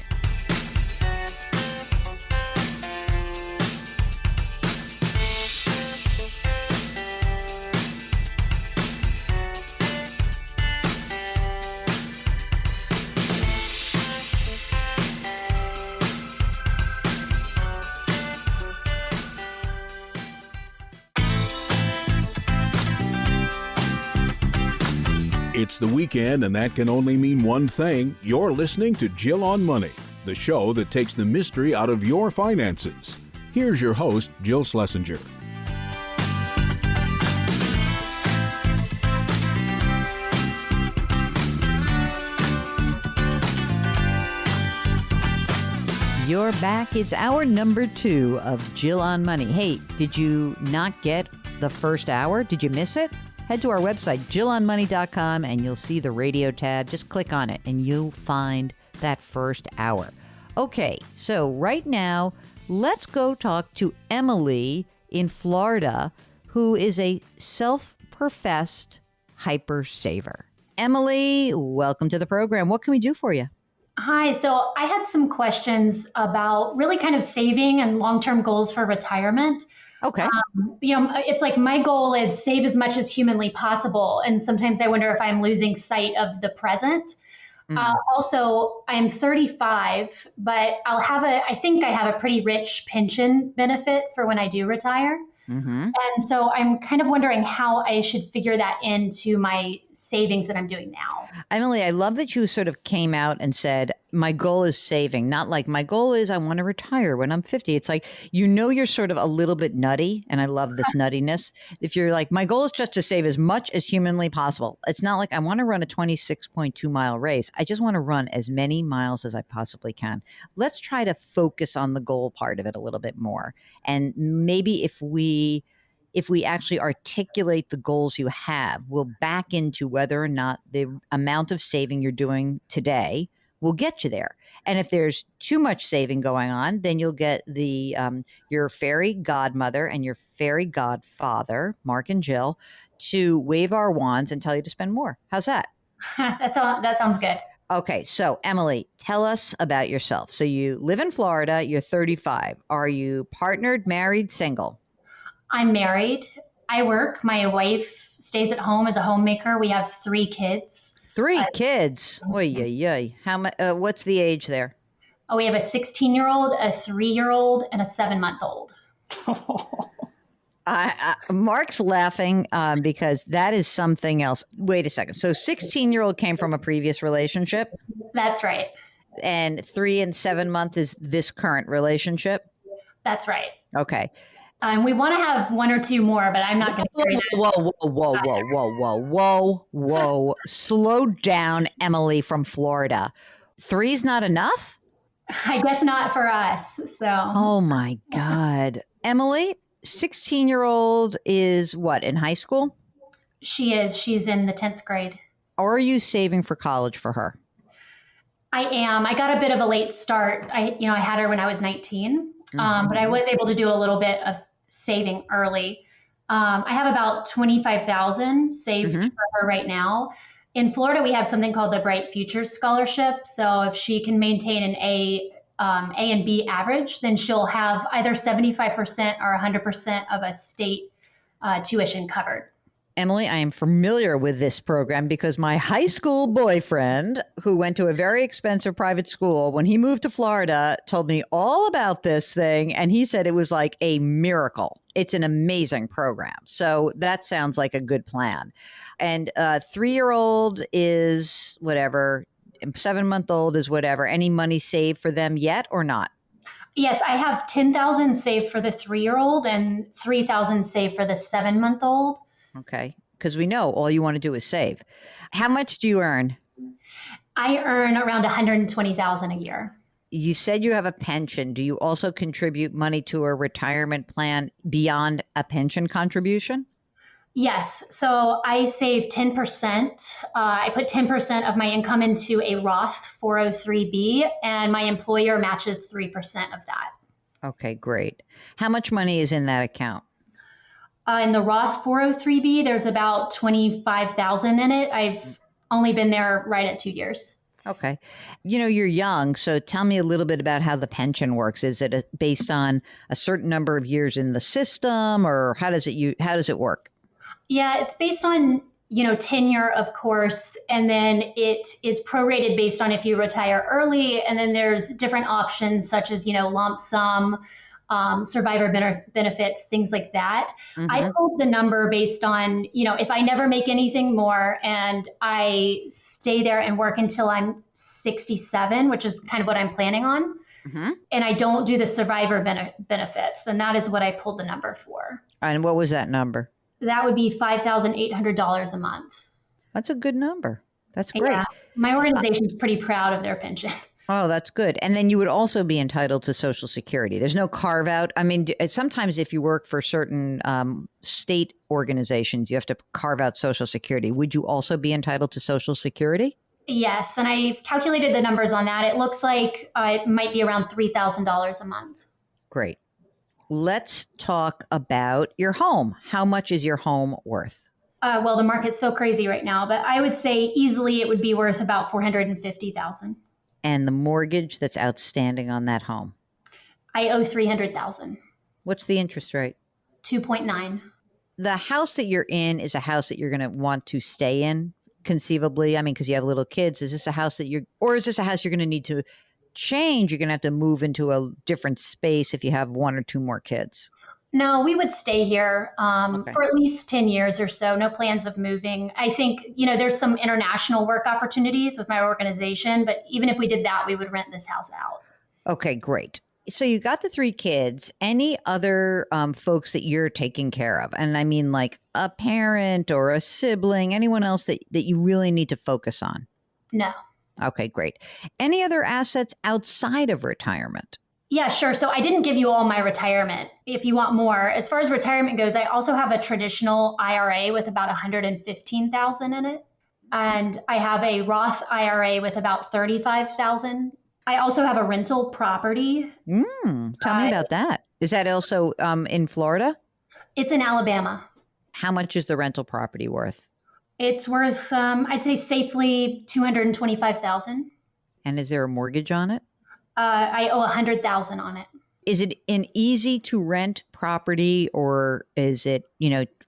It's the weekend, and that can only mean one thing. You're listening to Jill on Money, the show that takes the mystery out of your finances. Here's your host, Jill Schlesinger. You're back. It's hour number 2 of Jill on Money. Hey, did you not get the first hour? Did you miss it? Head to our website, jillonmoney.com, and you'll see the radio tab. Just click on it, and you'll find that first hour. Okay, so right now, let's go talk to Emily in Florida, who is a self-professed hyper saver. Emily, welcome to the program. What can we do for you? Hi. So I had some questions about really kind of saving and long-term goals for retirement. Okay. It's like my goal is save as much as humanly possible. And sometimes I wonder if I'm losing sight of the present. Also, I'm 35, but I think I have a pretty rich pension benefit for when I do retire. Mm-hmm. And so I'm kind of wondering how I should figure that into my savings that I'm doing now. Emily, I love that you sort of came out and said, my goal is saving, not like my goal is I want to retire when I'm 50. It's like, you're sort of a little bit nutty. And I love this nuttiness. If you're like, my goal is just to save as much as humanly possible. It's not like I want to run a 26.2 mile race. I just want to run as many miles as I possibly can. Let's try to focus on the goal part of it a little bit more. And maybe if we actually articulate the goals you have, we'll back into whether or not the amount of saving you're doing today will get you there. And if there's too much saving going on, then you'll get your fairy godmother and your fairy godfather, Mark and Jill, to wave our wands and tell you to spend more. How's that? That sounds good. Okay, so Emily, tell us about yourself. So you live in Florida, you're 35. Are you partnered, married, single? I'm married. I work. My wife stays at home as a homemaker. We have 3 kids. 3 kids. Oy, oy, oy. What's the age there? We have a 16-year-old, a 3-year-old, and a 7-month-old. Mark's laughing because that is something else. Wait a second. So 16-year-old came from a previous relationship? That's right. And 3 and 7 month is this current relationship? That's right. Okay. We want to have one or two more, but I'm not going to carry that. Whoa. Slow down, Emily from Florida. 3's not enough? I guess not for us. So. Oh my God. Emily, 16-year-old is what, in high school? She is. She's in the 10th grade. Or are you saving for college for her? I am. I got a bit of a late start. I had her when I was 19, but I was able to do a little bit of saving early. I have about $25,000 saved for her right now. In Florida, we have something called the Bright Futures Scholarship. So if she can maintain an A and B average, then she'll have either 75% or 100% of a state tuition covered. Emily, I am familiar with this program because my high school boyfriend, who went to a very expensive private school, when he moved to Florida, told me all about this thing. And he said it was like a miracle. It's an amazing program. So that sounds like a good plan. And 3-year-old is whatever, 7-month-old is whatever. Any money saved for them yet or not? Yes, I have $10,000 saved for the 3-year-old and $3,000 saved for the 7-month-old. Okay. Because we know all you want to do is save. How much do you earn? I earn around $120,000 a year. You said you have a pension. Do you also contribute money to a retirement plan beyond a pension contribution? Yes. So I save 10%. I put 10% of my income into a Roth 403B, and my employer matches 3% of that. Okay, great. How much money is in that account? In the Roth 403B, there's about $25,000 in it. I've only been there right at 2 years. Okay. You're young, so tell me a little bit about how the pension works. Is it based on a certain number of years in the system, or how does it work? Yeah, it's based on, tenure, of course, and then it is prorated based on if you retire early, and then there's different options such as, lump sum, survivor benefits, things like that. I pulled the number based on, if I never make anything more and I stay there and work until I'm 67, which is kind of what I'm planning on, and I don't do the survivor benefits, then that is what I pulled the number for. And what was that number? That would be $5,800 a month. That's a good number. That's great. Yeah, my organization is pretty proud of their pension. Oh, that's good. And then you would also be entitled to Social Security. There's no carve out. I mean, sometimes if you work for certain state organizations, you have to carve out Social Security. Would you also be entitled to Social Security? Yes. And I calculated the numbers on that. It looks like it might be around $3,000 a month. Great. Let's talk about your home. How much is your home worth? Well, the market's so crazy right now, but I would say easily it would be worth about $450,000. And the mortgage that's outstanding on that home? I owe $300,000. What's the interest rate? 2.9. The house that you're in is a house that you're going to want to stay in, conceivably. I mean, because you have little kids. Is this a house is this a house you're going to need to change? You're going to have to move into a different space if you have 1 or 2 more kids? No, we would stay here for at least 10 years or so. No plans of moving. I think, there's some international work opportunities with my organization, but even if we did that, we would rent this house out. Okay, great. So you got the 3 kids. Any other folks that you're taking care of? And I mean like a parent or a sibling, anyone else that you really need to focus on? No. Okay, great. Any other assets outside of retirement? Yeah, sure. So I didn't give you all my retirement. If you want more, as far as retirement goes, I also have a traditional IRA with about $115,000 in it. And I have a Roth IRA with about $35,000. I also have a rental property. Tell me about that. Is that also in Florida? It's in Alabama. How much is the rental property worth? It's worth, I'd say safely $225,000. And is there a mortgage on it? I owe $100,000 on it. Is it an easy to rent property, or is it,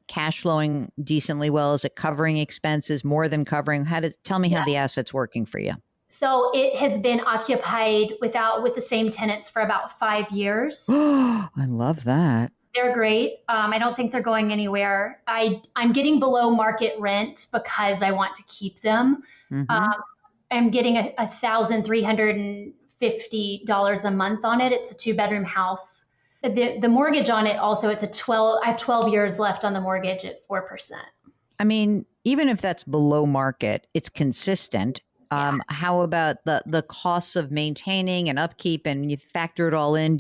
cash flowing decently well? Is it covering expenses, more than covering? Tell me how the asset's working for you. So it has been occupied with the same tenants for about 5 years. I love that. They're great. I don't think they're going anywhere. I'm getting below market rent because I want to keep them. am getting $1,350 a month on it. It's a 2-bedroom house. The mortgage on it also, I have 12 years left on the mortgage at 4%. I mean, even if that's below market, it's consistent. How about the costs of maintaining and upkeep, and you factor it all in?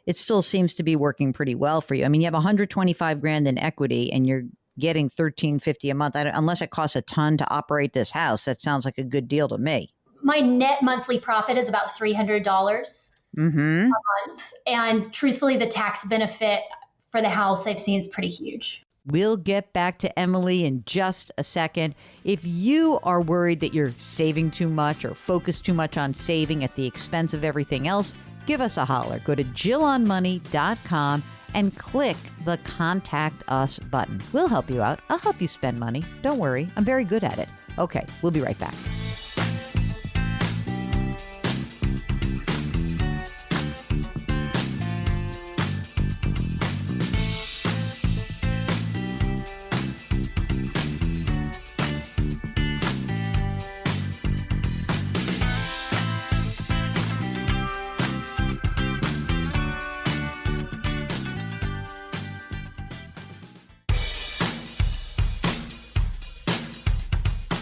It still seems to be working pretty well for you. I mean, you have 125 grand in equity and you're getting $1,350 a month. Unless it costs a ton to operate this house, that sounds like a good deal to me. My net monthly profit is about $300 a month. And truthfully, the tax benefit for the house I've seen is pretty huge. We'll get back to Emily in just a second. If you are worried that you're saving too much or focused too much on saving at the expense of everything else, give us a holler. Go to JillOnMoney.com and click the Contact Us button. We'll help you out. I'll help you spend money. Don't worry. I'm very good at it. Okay, we'll be right back.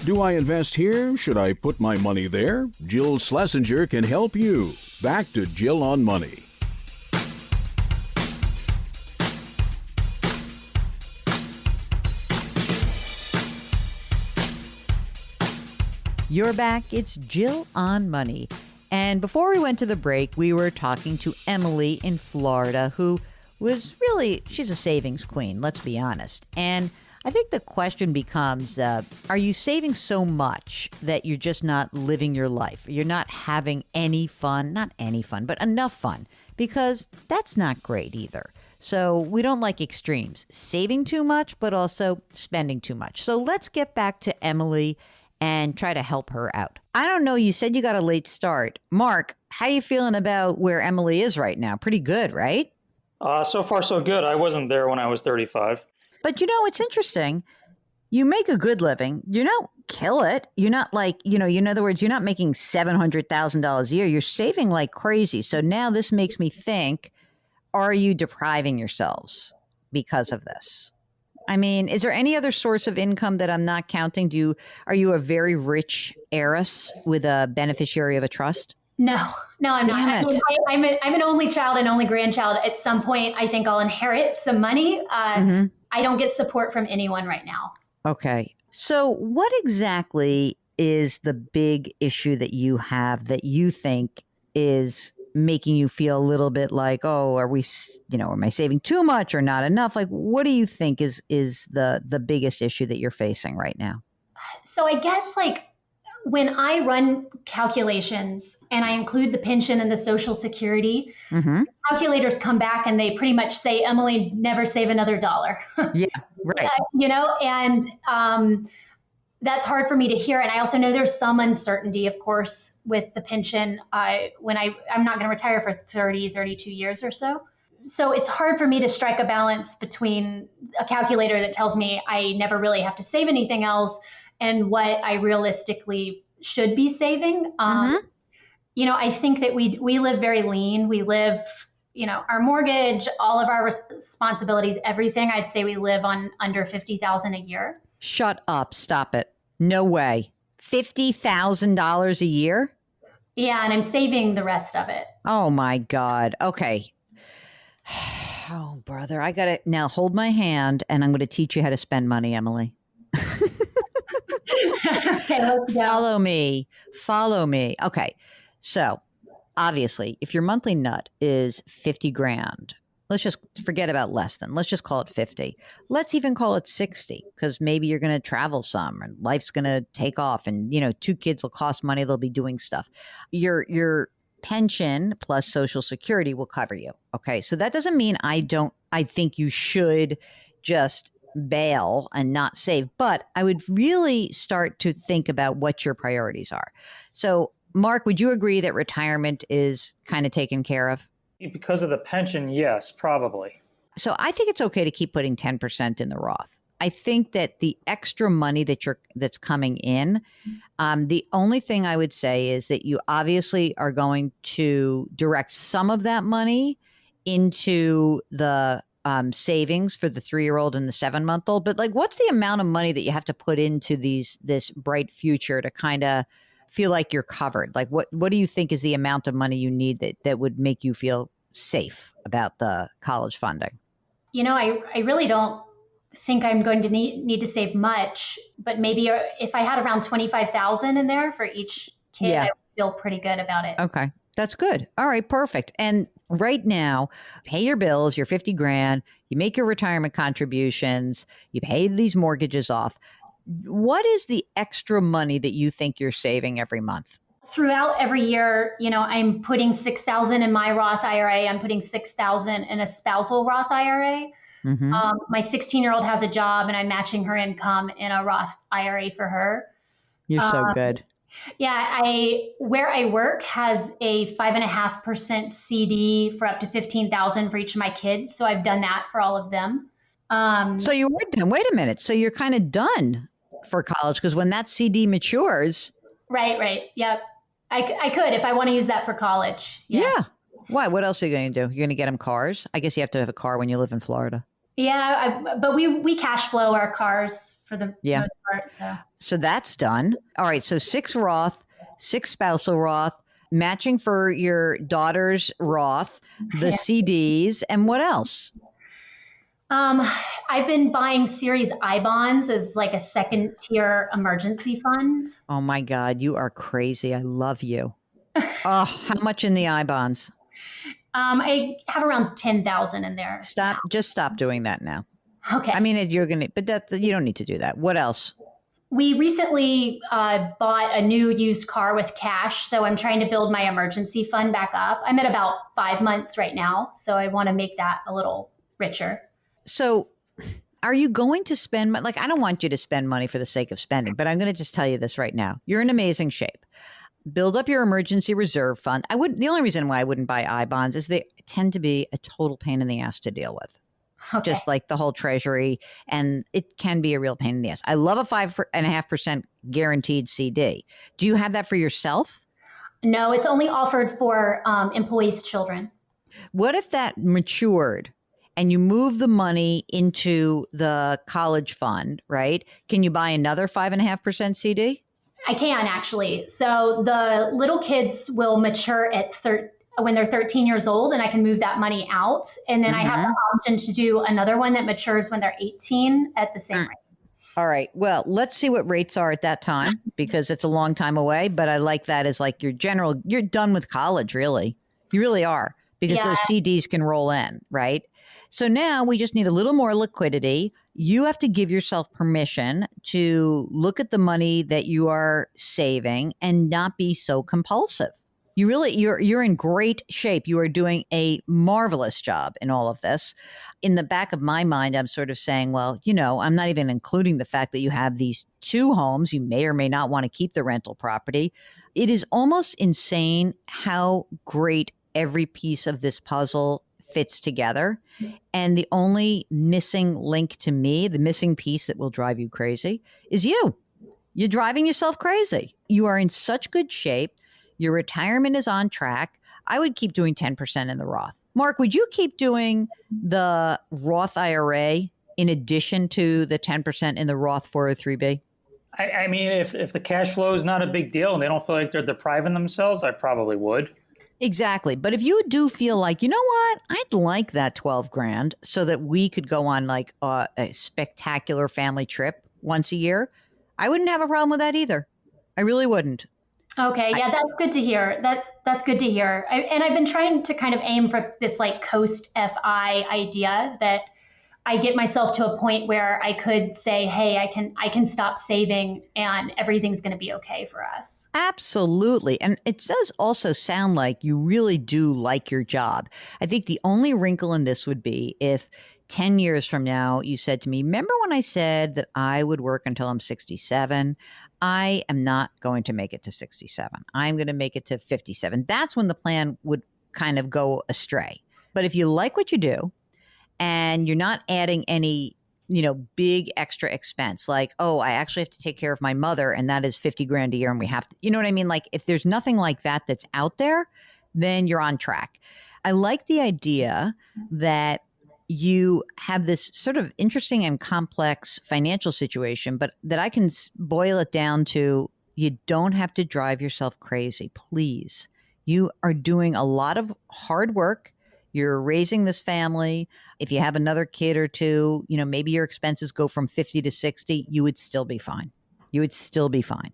Do I invest here? Should I put my money there? Jill Schlesinger can help you. Back to Jill on Money. You're back. It's Jill on Money. And before we went to the break, we were talking to Emily in Florida, who was she's a savings queen, let's be honest. And I think the question becomes, are you saving so much that you're just not living your life? You're not having any fun, not any fun, but enough fun, because that's not great either. So we don't like extremes, saving too much, but also spending too much. So let's get back to Emily and try to help her out. I don't know, you said you got a late start. Mark, how you feeling about where Emily is right now? Pretty good, right? So far, so good. I wasn't there when I was 35. But it's interesting. You make a good living. You don't kill it. You're not like, in other words, you're not making $700,000 a year. You're saving like crazy. So now this makes me think, are you depriving yourselves because of this? I mean, is there any other source of income that I'm not counting? Are you a very rich heiress with a beneficiary of a trust? No, I'm not. I'm an only child and only grandchild. At some point, I think I'll inherit some money. I don't get support from anyone right now. Okay. So what exactly is the big issue that you have that you think is making you feel a little bit like, oh, am I saving too much or not enough? Like, what do you think is the biggest issue that you're facing right now? So I guess when I run calculations and I include the pension and the Social Security, calculators come back and they pretty much say, Emily, never save another dollar. Yeah, right. And that's hard for me to hear. And I also know there's some uncertainty, of course, with the pension I'm not going to retire for 30, 32 years or so. So it's hard for me to strike a balance between a calculator that tells me I never really have to save anything else and what I realistically should be saving. I think that we live very lean. We live, our mortgage, all of our responsibilities, everything. I'd say we live on under $50,000 a year. Shut up. Stop it. No way. $50,000 a year? Yeah, and I'm saving the rest of it. Oh my God. Okay. Oh, brother, I got to now hold my hand and I'm going to teach you how to spend money, Emily. Okay, let's go. Follow me. Okay. So obviously, if your monthly nut is 50 grand, let's just forget about less than. Let's just call it 50. Let's even call it 60 because maybe you're going to travel some and life's going to take off and, 2 kids will cost money. They'll be doing stuff. Your pension plus Social Security will cover you. Okay. So that doesn't mean I think you should just bail and not save, but I would really start to think about what your priorities are. So Mark, would you agree that retirement is kind of taken care of? Because of the pension, yes, probably. So I think it's okay to keep putting 10% in the Roth. I think that the extra money that's coming in, the only thing I would say is that you obviously are going to direct some of that money into the savings for the 3-year-old and the 7-month-old. But like, what's the amount of money that you have to put into this bright future to kind of feel like you're covered? Like, what do you think is the amount of money you need that would make you feel safe about the college funding? I really don't think I'm going to need to save much, but maybe if I had around 25,000 in there for each kid, I would feel pretty good about it. Okay. That's good. All right, perfect. And right now, pay your bills, your 50 grand, you make your retirement contributions, you pay these mortgages off. What is the extra money that you think you're saving every month? Throughout every year, I'm putting 6,000 in my Roth IRA. I'm putting 6,000 in a spousal Roth IRA. Mm-hmm. My 16-year-old has a job, and I'm matching her income in a Roth IRA for her. You're so good. Yeah, where I work has a 5.5% CD for up to 15,000 for each of my kids. So I've done that for all of them. So you were done. Wait a minute. So you're kind of done for college because when that CD matures. Right. Yep. I could if I want to use that for college. Yeah. Why? What else are you going to do? You're going to get them cars? I guess you have to have a car when you live in Florida. Yeah, but we cash flow our cars for the most part. So that's done. All right. So 6 Roth, 6 spousal Roth, matching for your daughter's Roth, the CDs, and what else? I've been buying Series I bonds as like a second tier emergency fund. Oh my God, you are crazy. I love you. Oh, how much in the I bonds? I have around 10,000 in there. Just stop doing that now. Okay. I mean, you don't need to do that. What else? We recently bought a new used car with cash, so I'm trying to build my emergency fund back up. I'm at about 5 months right now, so I want to make that a little richer. So are you going to spend, like, I don't want you to spend money for the sake of spending, but I'm going to just tell you this right now. You're in amazing shape. Build up your emergency reserve fund. The only reason why I wouldn't buy I bonds is they tend to be a total pain in the ass to deal with. Okay. Just like the whole treasury, and it can be a real pain in the ass. I love a 5.5% guaranteed CD. Do you have that for yourself? No, it's only offered for employees' children. What if that matured and you move the money into the college fund, right? Can you buy another 5.5% CD? I can actually. So the little kids will mature at when they're 13 years old, and I can move that money out. And then I have the option to do another one that matures when they're 18 at the same rate. All right. Well, let's see what rates are at that time because it's a long time away. But I like that as like you're done with college, really. You really are because those CDs can roll in, right? So now we just need a little more liquidity. You have to give yourself permission to look at the money that you are saving and not be so compulsive. You're in great shape. You are doing a marvelous job in all of this. In the back of my mind, I'm sort of saying, well, I'm not even including the fact that you have these 2 homes. You may or may not want to keep the rental property. It is almost insane how great every piece of this puzzle fits together. And the only missing link to me, the missing piece that will drive you crazy is you. You're driving yourself crazy. You are in such good shape. Your retirement is on track. I would keep doing 10% in the Roth. Mark, would you keep doing the Roth IRA in addition to the 10% in the Roth 403B? I mean, if the cash flow is not a big deal and they don't feel like they're depriving themselves, I probably would. Exactly. But if you do feel like, you know what, I'd like that 12 grand so that we could go on like a spectacular family trip once a year, I wouldn't have a problem with that either. I really wouldn't. Okay. Yeah, that's good to hear. That's good to hear. And I've been trying to kind of aim for this like coast FI idea that I get myself to a point where I could say, hey, I can stop saving and everything's going to be okay for us. Absolutely. And it does also sound like you really do like your job. I think the only wrinkle in this would be if 10 years from now you said to me, remember when I said that I would work until I'm 67? I am not going to make it to 67. I'm going to make it to 57. That's when the plan would kind of go astray. But if you like what you do, and you're not adding any big extra expense, like, oh, I actually have to take care of my mother and that is 50 grand a year and we have to, you know what I mean? Like if there's nothing like that that's out there, then you're on track. I like the idea that you have this sort of interesting and complex financial situation, but that I can boil it down to you don't have to drive yourself crazy, please. You are doing a lot of hard work. You're raising this family. If you have another kid or two, maybe your expenses go from 50 to 60, you would still be fine. You would still be fine.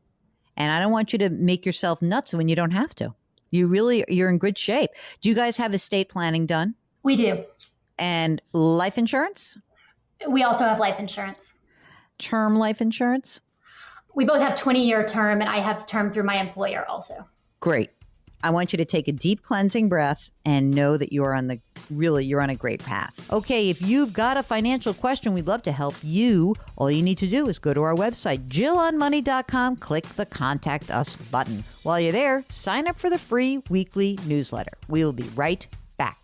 And I don't want you to make yourself nuts when you don't have to. You're in good shape. Do you guys have estate planning done? We do. And life insurance? We also have life insurance. Term life insurance? We both have 20-year term, and I have term through my employer also. Great. I want you to take a deep cleansing breath and know that you're on a great path. Okay, if you've got a financial question, we'd love to help you. All you need to do is go to our website, jillonmoney.com, click the Contact Us button. While you're there, sign up for the free weekly newsletter. We will be right back.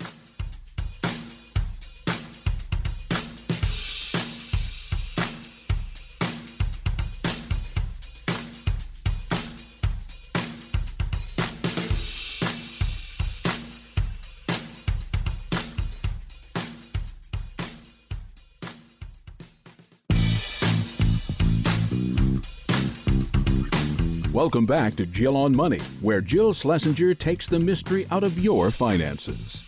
Welcome back to Jill on Money, where Jill Schlesinger takes the mystery out of your finances.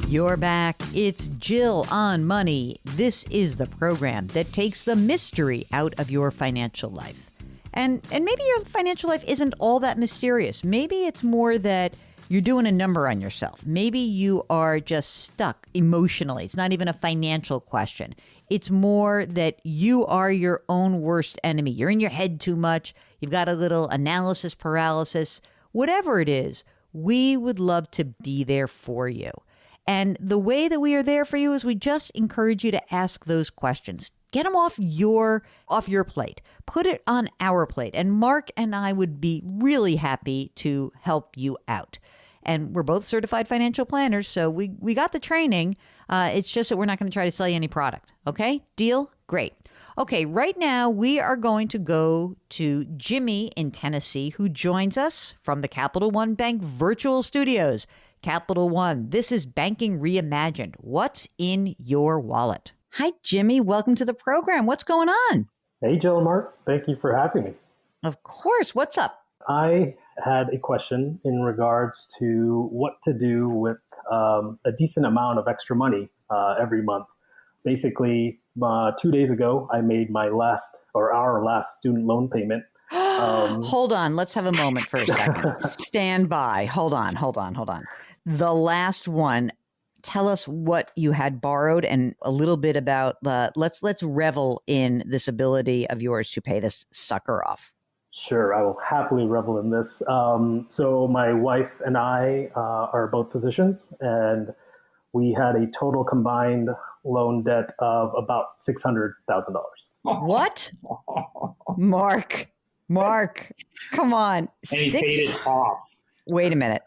You're back. It's Jill on Money. This is the program that takes the mystery out of your financial life. And maybe your financial life isn't all that mysterious. Maybe it's more that you're doing a number on yourself. Maybe you are just stuck emotionally. It's not even a financial question. It's more that you are your own worst enemy. You're in your head too much. You've got a little analysis paralysis. Whatever it is, we would love to be there for you. And the way that we are there for you is we just encourage you to ask those questions. Get them off your plate. Put it on our plate. And Mark and I would be really happy to help you out. And we're both certified financial planners, so we got the training. It's just that we're not going to try to sell you any product. Okay? Deal? Great. Okay, right now we are going to go to Jimmy in Tennessee, who joins us from the Capital One Bank virtual studios. Capital One, this is Banking Reimagined. What's in your wallet? Hi, Jimmy. Welcome to the program. What's going on? Hey, Jill and Mark. Thank you for having me. Of course. What's up? I had a question in regards to what to do with a decent amount of extra money every month. Basically, 2 days ago, I made our last student loan payment. Hold on. Let's have a moment for a second. Stand by. Hold on. The last one. Tell us what you had borrowed and a little bit about let's revel in this ability of yours to pay this sucker off. Sure, I will happily revel in this. So my wife and I are both physicians, and we had a total combined loan debt of about $600,000. What? Mark, come on. And he paid it off. Wait a minute.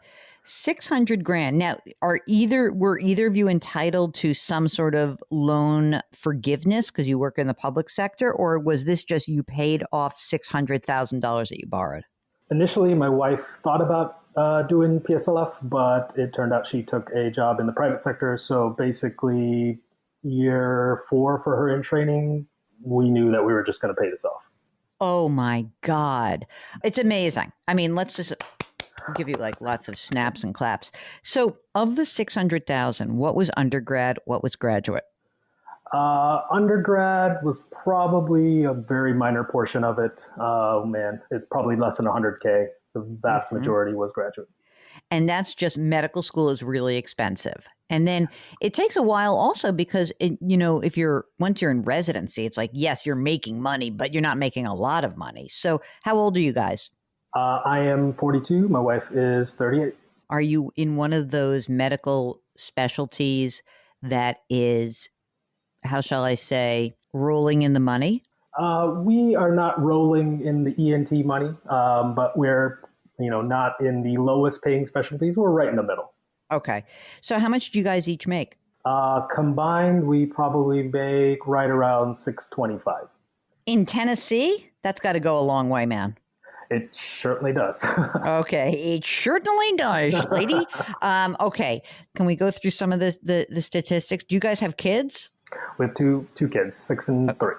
600 grand. Now, were either of you entitled to some sort of loan forgiveness because you work in the public sector, or was this just you paid off $600,000 that you borrowed? Initially, my wife thought about doing PSLF, but it turned out she took a job in the private sector. So basically, year 4 for her in training, we knew that we were just going to pay this off. Oh my God. It's amazing. I mean, let's just give you like lots of snaps and claps. So of the 600,000, what was undergrad? What was graduate? Undergrad was probably a very minor portion of it. Oh man, it's probably less than 100K. The vast majority was graduate. And that's just medical school is really expensive. And then it takes a while also because, once you're in residency, it's like, yes, you're making money, but you're not making a lot of money. So how old are you guys? I am 42. My wife is 38. Are you in one of those medical specialties that is, how shall I say, rolling in the money? We are not rolling in the ENT money, but we're not in the lowest paying specialties. We're right in the middle. Okay. So how much do you guys each make? Combined, we probably make right around 625. In Tennessee? That's got to go a long way, man. It certainly does. Okay, it certainly does, lady. Okay, can we go through some of the statistics? Do you guys have kids? We have two kids, 6 and 3.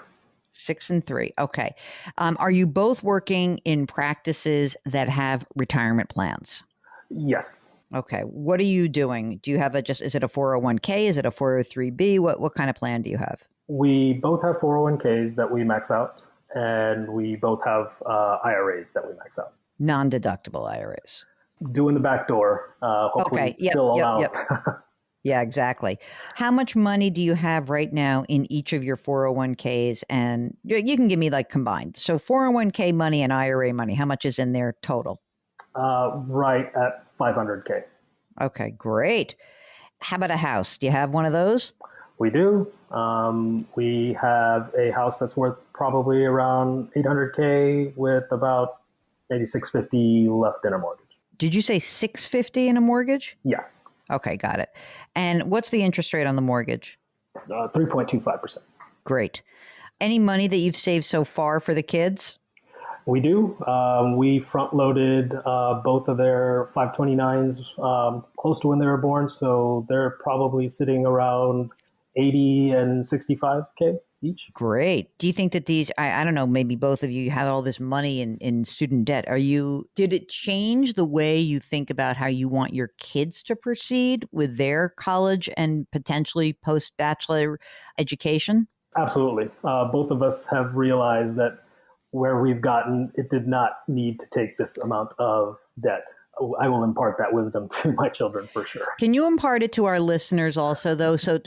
6 and 3. Okay. Are you both working in practices that have retirement plans? Yes. Okay. What are you doing? Do you have is it a 401k? Is it a 403b? What kind of plan do you have? We both have 401ks that we max out, and we both have IRAs that we max out. Non-deductible IRAs. Doing the back door. Hopefully Okay. Yep, still allowed. Yep. Yeah, exactly. How much money do you have right now in each of your 401ks? And you can give me like combined. So 401k money and IRA money, how much is in there total? Right at 500K. Okay, great. How about a house? Do you have one of those? We do. We have a house that's worth probably around 800K with about maybe 650 left in a mortgage. Did you say 650 in a mortgage? Yes. Okay, got it. And what's the interest rate on the mortgage? 3.25%. Great. Any money that you've saved so far for the kids? We do. We front-loaded both of their 529s close to when they were born, so they're probably sitting around 80 and 65K each. Great. Do you think that these, I don't know, maybe both of you have all this money in student debt. Did it change the way you think about how you want your kids to proceed with their college and potentially post-bachelor education? Absolutely. Both of us have realized that where we've gotten, it did not need to take this amount of debt. I will impart that wisdom to my children for sure. Can you impart it to our listeners also, though? So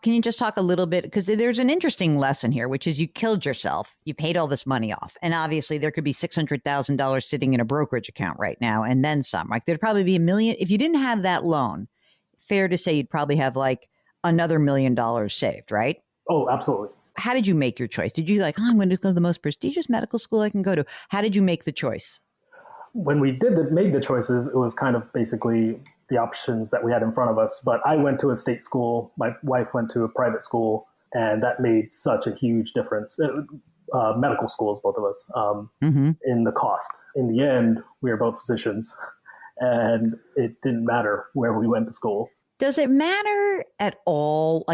can you just talk a little bit? Because there's an interesting lesson here, which is you killed yourself. You paid all this money off. And obviously there could be $600,000 sitting in a brokerage account right now and then some. Like there'd probably be $1 million. If you didn't have that loan, fair to say you'd probably have like another $1 million saved, right? Oh, absolutely. How did you make your choice? Did you I'm going to go to the most prestigious medical school I can go to? How did you make the choice? When we made the choices, it was kind of basically the options that we had in front of us. But I went to a state school. My wife went to a private school, and that made such a huge difference. Medical schools, both of us, in the cost. In the end, we are both physicians, and it didn't matter where we went to school. Does it matter at all?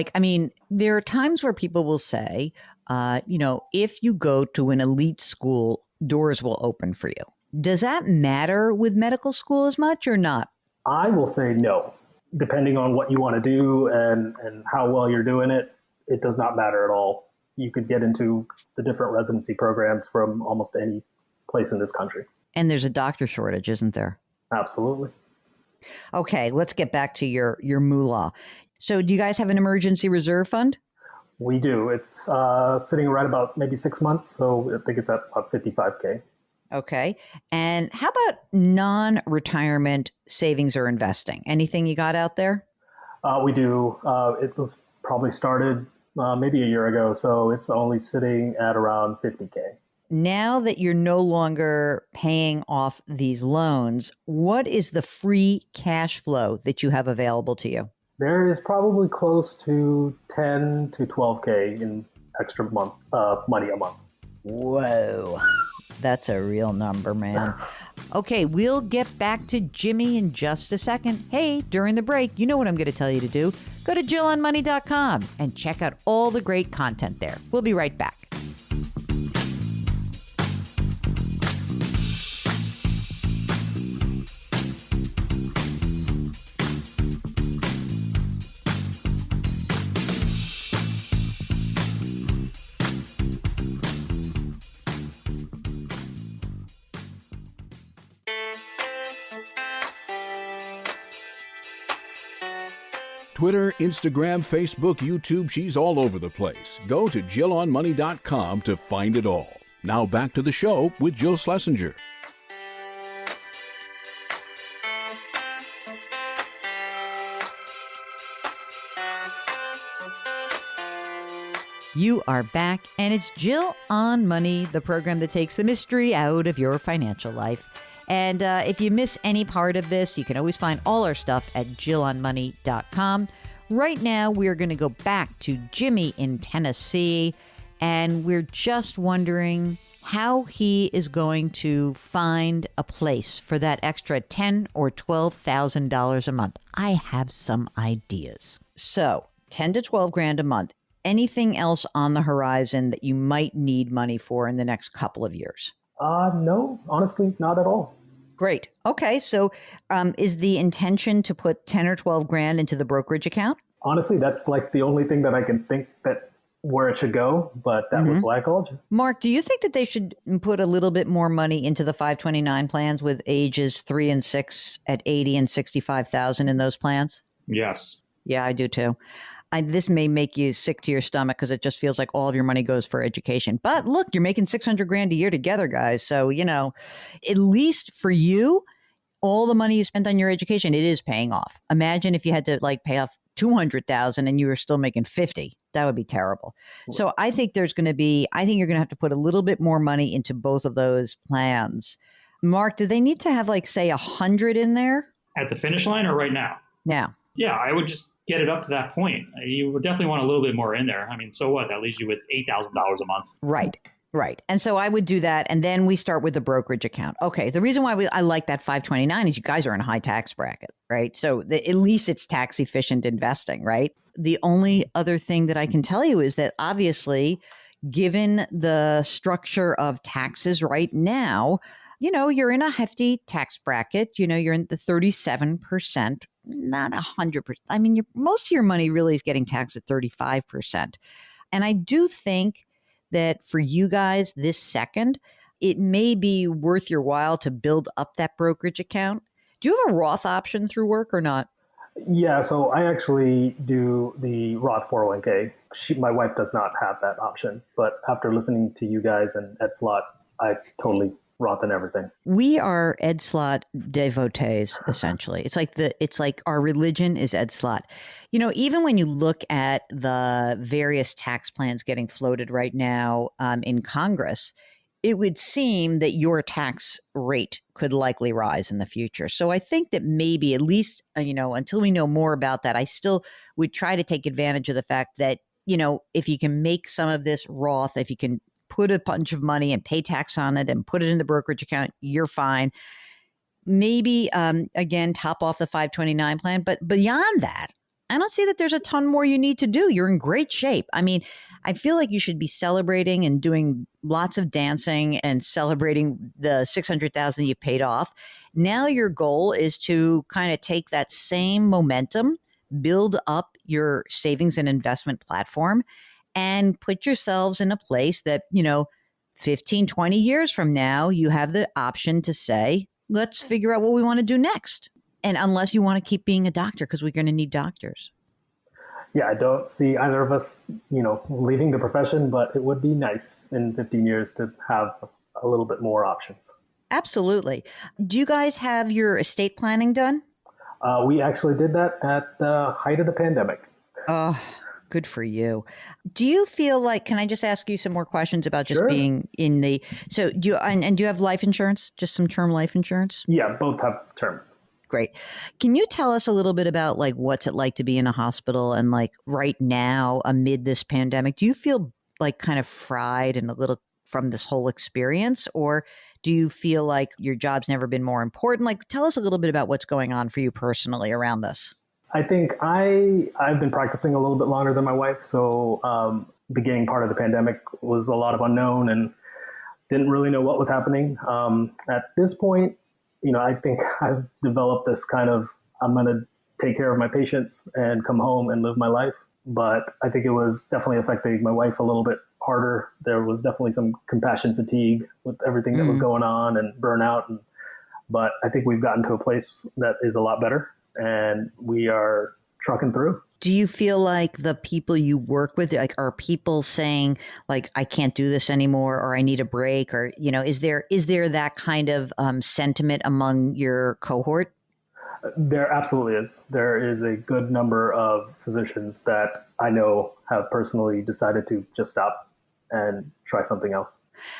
There are times where people will say, if you go to an elite school, doors will open for you. Does that matter with medical school as much or not? I will say no. Depending on what you want to do and how well you're doing it, it does not matter at all. You could get into the different residency programs from almost any place in this country. And there's a doctor shortage, isn't there? Absolutely. Okay, let's get back to your moolah. So do you guys have an emergency reserve fund? We do. It's sitting right about maybe 6 months. So I think it's at about 55K. Okay. And how about non-retirement savings or investing? Anything you got out there? We do. It was probably started maybe a year ago. So it's only sitting at around 50K. Now that you're no longer paying off these loans, what is the free cash flow that you have available to you? There is probably close to 10 to 12K in extra money a month. Whoa. That's a real number, man. Okay, we'll get back to Jimmy in just a second. Hey, during the break, you know what I'm going to tell you to do. Go to JillOnMoney.com and check out all the great content there. We'll be right back. Twitter, Instagram, Facebook, YouTube, she's all over the place. Go to JillOnMoney.com to find it all. Now back to the show with Jill Schlesinger. You are back, and it's Jill on Money, the program that takes the mystery out of your financial life. And if you miss any part of this, you can always find all our stuff at jillonmoney.com. Right now, we're going to go back to Jimmy in Tennessee, and we're just wondering how he is going to find a place for that extra $10,000 or $12,000 a month. I have some ideas. So, 10 to 12 grand a month. Anything else on the horizon that you might need money for in the next couple of years? No, honestly, not at all. Great. Okay. So is the intention to put 10 or 12 grand into the brokerage account? Honestly, that's like the only thing that I can think that where it should go, but that was why I called you. Mark, do you think that they should put a little bit more money into the 529 plans with ages 3 and 6 at 80 and 65,000 in those plans? Yes. Yeah, I do too. This may make you sick to your stomach because it just feels like all of your money goes for education. But look, you're making 600 grand a year together, guys. So, at least for you, all the money you spent on your education, it is paying off. Imagine if you had to pay off 200,000 and you were still making 50. That would be terrible. So I think you're going to have to put a little bit more money into both of those plans. Mark, do they need to have say 100 in there? At the finish line or right now? Now. Yeah, I would just get it up to that point. You would definitely want a little bit more in there. I mean, so what? That leaves you with $8,000 a month. Right. And so I would do that. And then we start with the brokerage account. Okay. The reason why I like that 529 is you guys are in a high tax bracket, right? So at least it's tax efficient investing, right? The only other thing that I can tell you is that obviously, given the structure of taxes right now, you're in a hefty tax bracket. You're in the 37%, not 100%. I mean, most of your money really is getting taxed at 35%. And I do think that for you guys this second, it may be worth your while to build up that brokerage account. Do you have a Roth option through work or not? Yeah, so I actually do the Roth 401k. My wife does not have that option. But after listening to you guys and Ed Slott, I totally Roth and everything. We are Ed Slott devotees, essentially. It's like our religion is Ed Slott. Even when you look at the various tax plans getting floated right now in Congress, it would seem that your tax rate could likely rise in the future. So I think that maybe at least, until we know more about that, I still would try to take advantage of the fact that, if you can make some of this Roth, if you can put a bunch of money and pay tax on it and put it in the brokerage account, you're fine. Maybe, again, top off the 529 plan. But beyond that, I don't see that there's a ton more you need to do. You're in great shape. I mean, I feel like you should be celebrating and doing lots of dancing and celebrating the 600,000 you paid off. Now your goal is to kind of take that same momentum, build up your savings and investment platform, and put yourselves in a place that, 15, 20 years from now, you have the option to say, let's figure out what we want to do next. And unless you want to keep being a doctor, because we're going to need doctors. Yeah, I don't see either of us, leaving the profession, but it would be nice in 15 years to have a little bit more options. Absolutely. Do you guys have your estate planning done? We actually did that at the height of the pandemic. Oh, good for you. Do you feel like, can I just ask you some more questions about just Sure. being in the, so do you, and do you have life insurance, just some term life insurance? Yeah, both have term. Great. Can you tell us a little bit about what's it like to be in a hospital and right now amid this pandemic? Do you feel kind of fried and a little from this whole experience, or do you feel like your job's never been more important? Tell us a little bit about what's going on for you personally around this. I think I've been practicing a little bit longer than my wife. So beginning part of the pandemic was a lot of unknown and didn't really know what was happening. At this point, I think I've developed this kind of, I'm going to take care of my patients and come home and live my life. But I think it was definitely affecting my wife a little bit harder. There was definitely some compassion fatigue with everything that was going on and burnout. But I think we've gotten to a place that is a lot better and we are trucking through. Do you feel like the people you work with, are people saying I can't do this anymore, or I need a break, or, is there that kind of sentiment among your cohort? There absolutely is. There is a good number of physicians that I know have personally decided to just stop and try something else.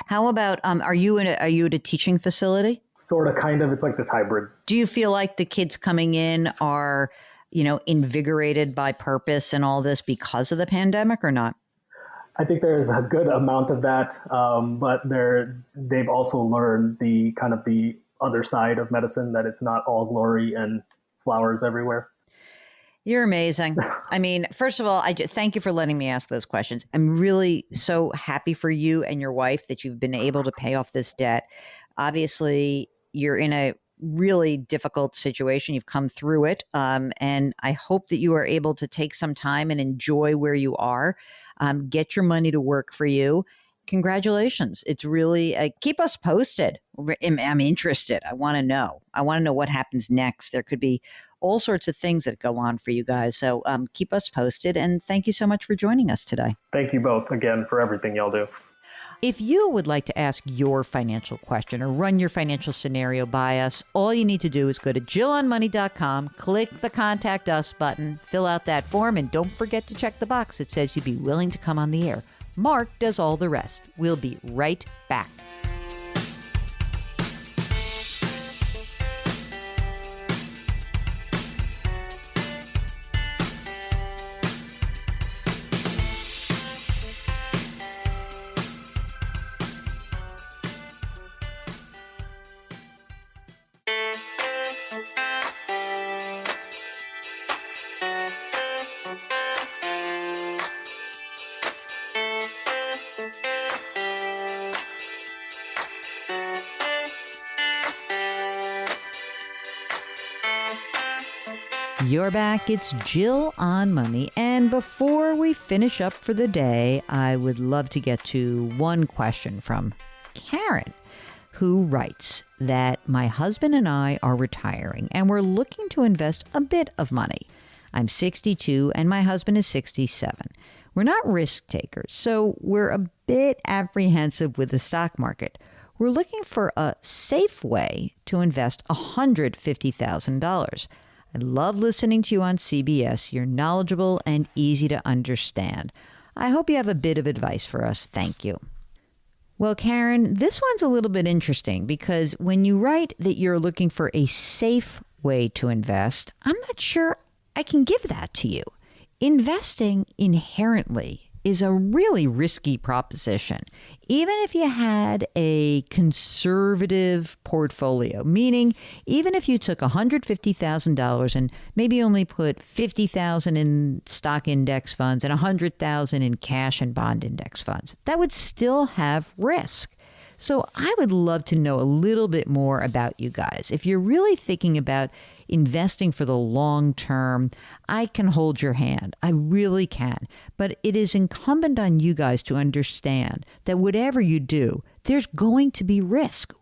How about, are you at a teaching facility? Sort of, kind of. It's like this hybrid. Do you feel like the kids coming in are, invigorated by purpose and all this because of the pandemic or not? I think there's a good amount of that, but they've also learned the other side of medicine, that it's not all glory and flowers everywhere. You're amazing. I mean, first of all, I just thank you for letting me ask those questions. I'm really so happy for you and your wife that you've been able to pay off this debt. Obviously, you're in a really difficult situation. You've come through it. And I hope that you are able to take some time and enjoy where you are. Get your money to work for you. Congratulations. It's really, keep us posted. I'm interested. I want to know. I want to know what happens next. There could be all sorts of things that go on for you guys. So keep us posted. And thank you so much for joining us today. Thank you both again for everything y'all do. If you would like to ask your financial question or run your financial scenario by us, all you need to do is go to JillOnMoney.com, click the Contact Us button, fill out that form, and don't forget to check the box that says you'd be willing to come on the air. Mark does all the rest. We'll be right back. You're back. It's Jill on Money. And before we finish up for the day, I would love to get to one question from Karen, who writes that my husband and I are retiring and we're looking to invest a bit of money. I'm 62 and my husband is 67. We're not risk takers, so we're a bit apprehensive with the stock market. We're looking for a safe way to invest $150,000. I love listening to you on CBS. You're knowledgeable and easy to understand. I hope you have a bit of advice for us. Thank you. Well, Karen, this one's a little bit interesting because when you write that you're looking for a safe way to invest, I'm not sure I can give that to you. Investing inherently is a really risky proposition. Even if you had a conservative portfolio, meaning even if you took $150,000 and maybe only put $50,000 in stock index funds and $100,000 in cash and bond index funds, that would still have risk. So I would love to know a little bit more about you guys. If you're really thinking about investing for the long term, I can hold your hand. I really can. But it is incumbent on you guys to understand that whatever you do, there's going to be risk.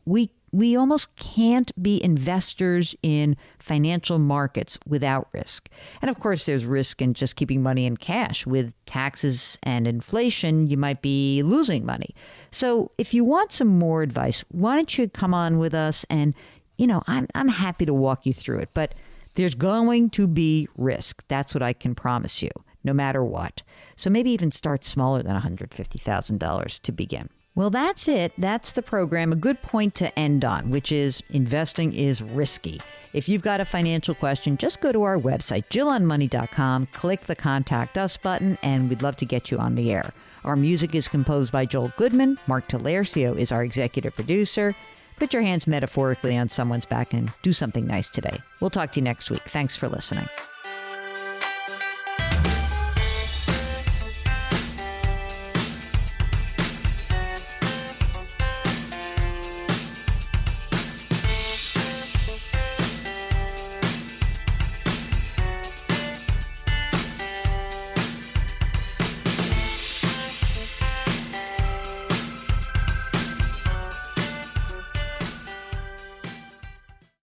We almost can't be investors in financial markets without risk. And of course, there's risk in just keeping money in cash. With taxes and inflation, you might be losing money. So if you want some more advice, why don't you come on with us? And, I'm happy to walk you through it. But there's going to be risk. That's what I can promise you, no matter what. So maybe even start smaller than $150,000 to begin. Well, that's it. That's the program. A good point to end on, which is investing is risky. If you've got a financial question, just go to our website, JillOnMoney.com, click the Contact Us button, and we'd love to get you on the air. Our music is composed by Joel Goodman. Mark Talercio is our executive producer. Put your hands metaphorically on someone's back and do something nice today. We'll talk to you next week. Thanks for listening.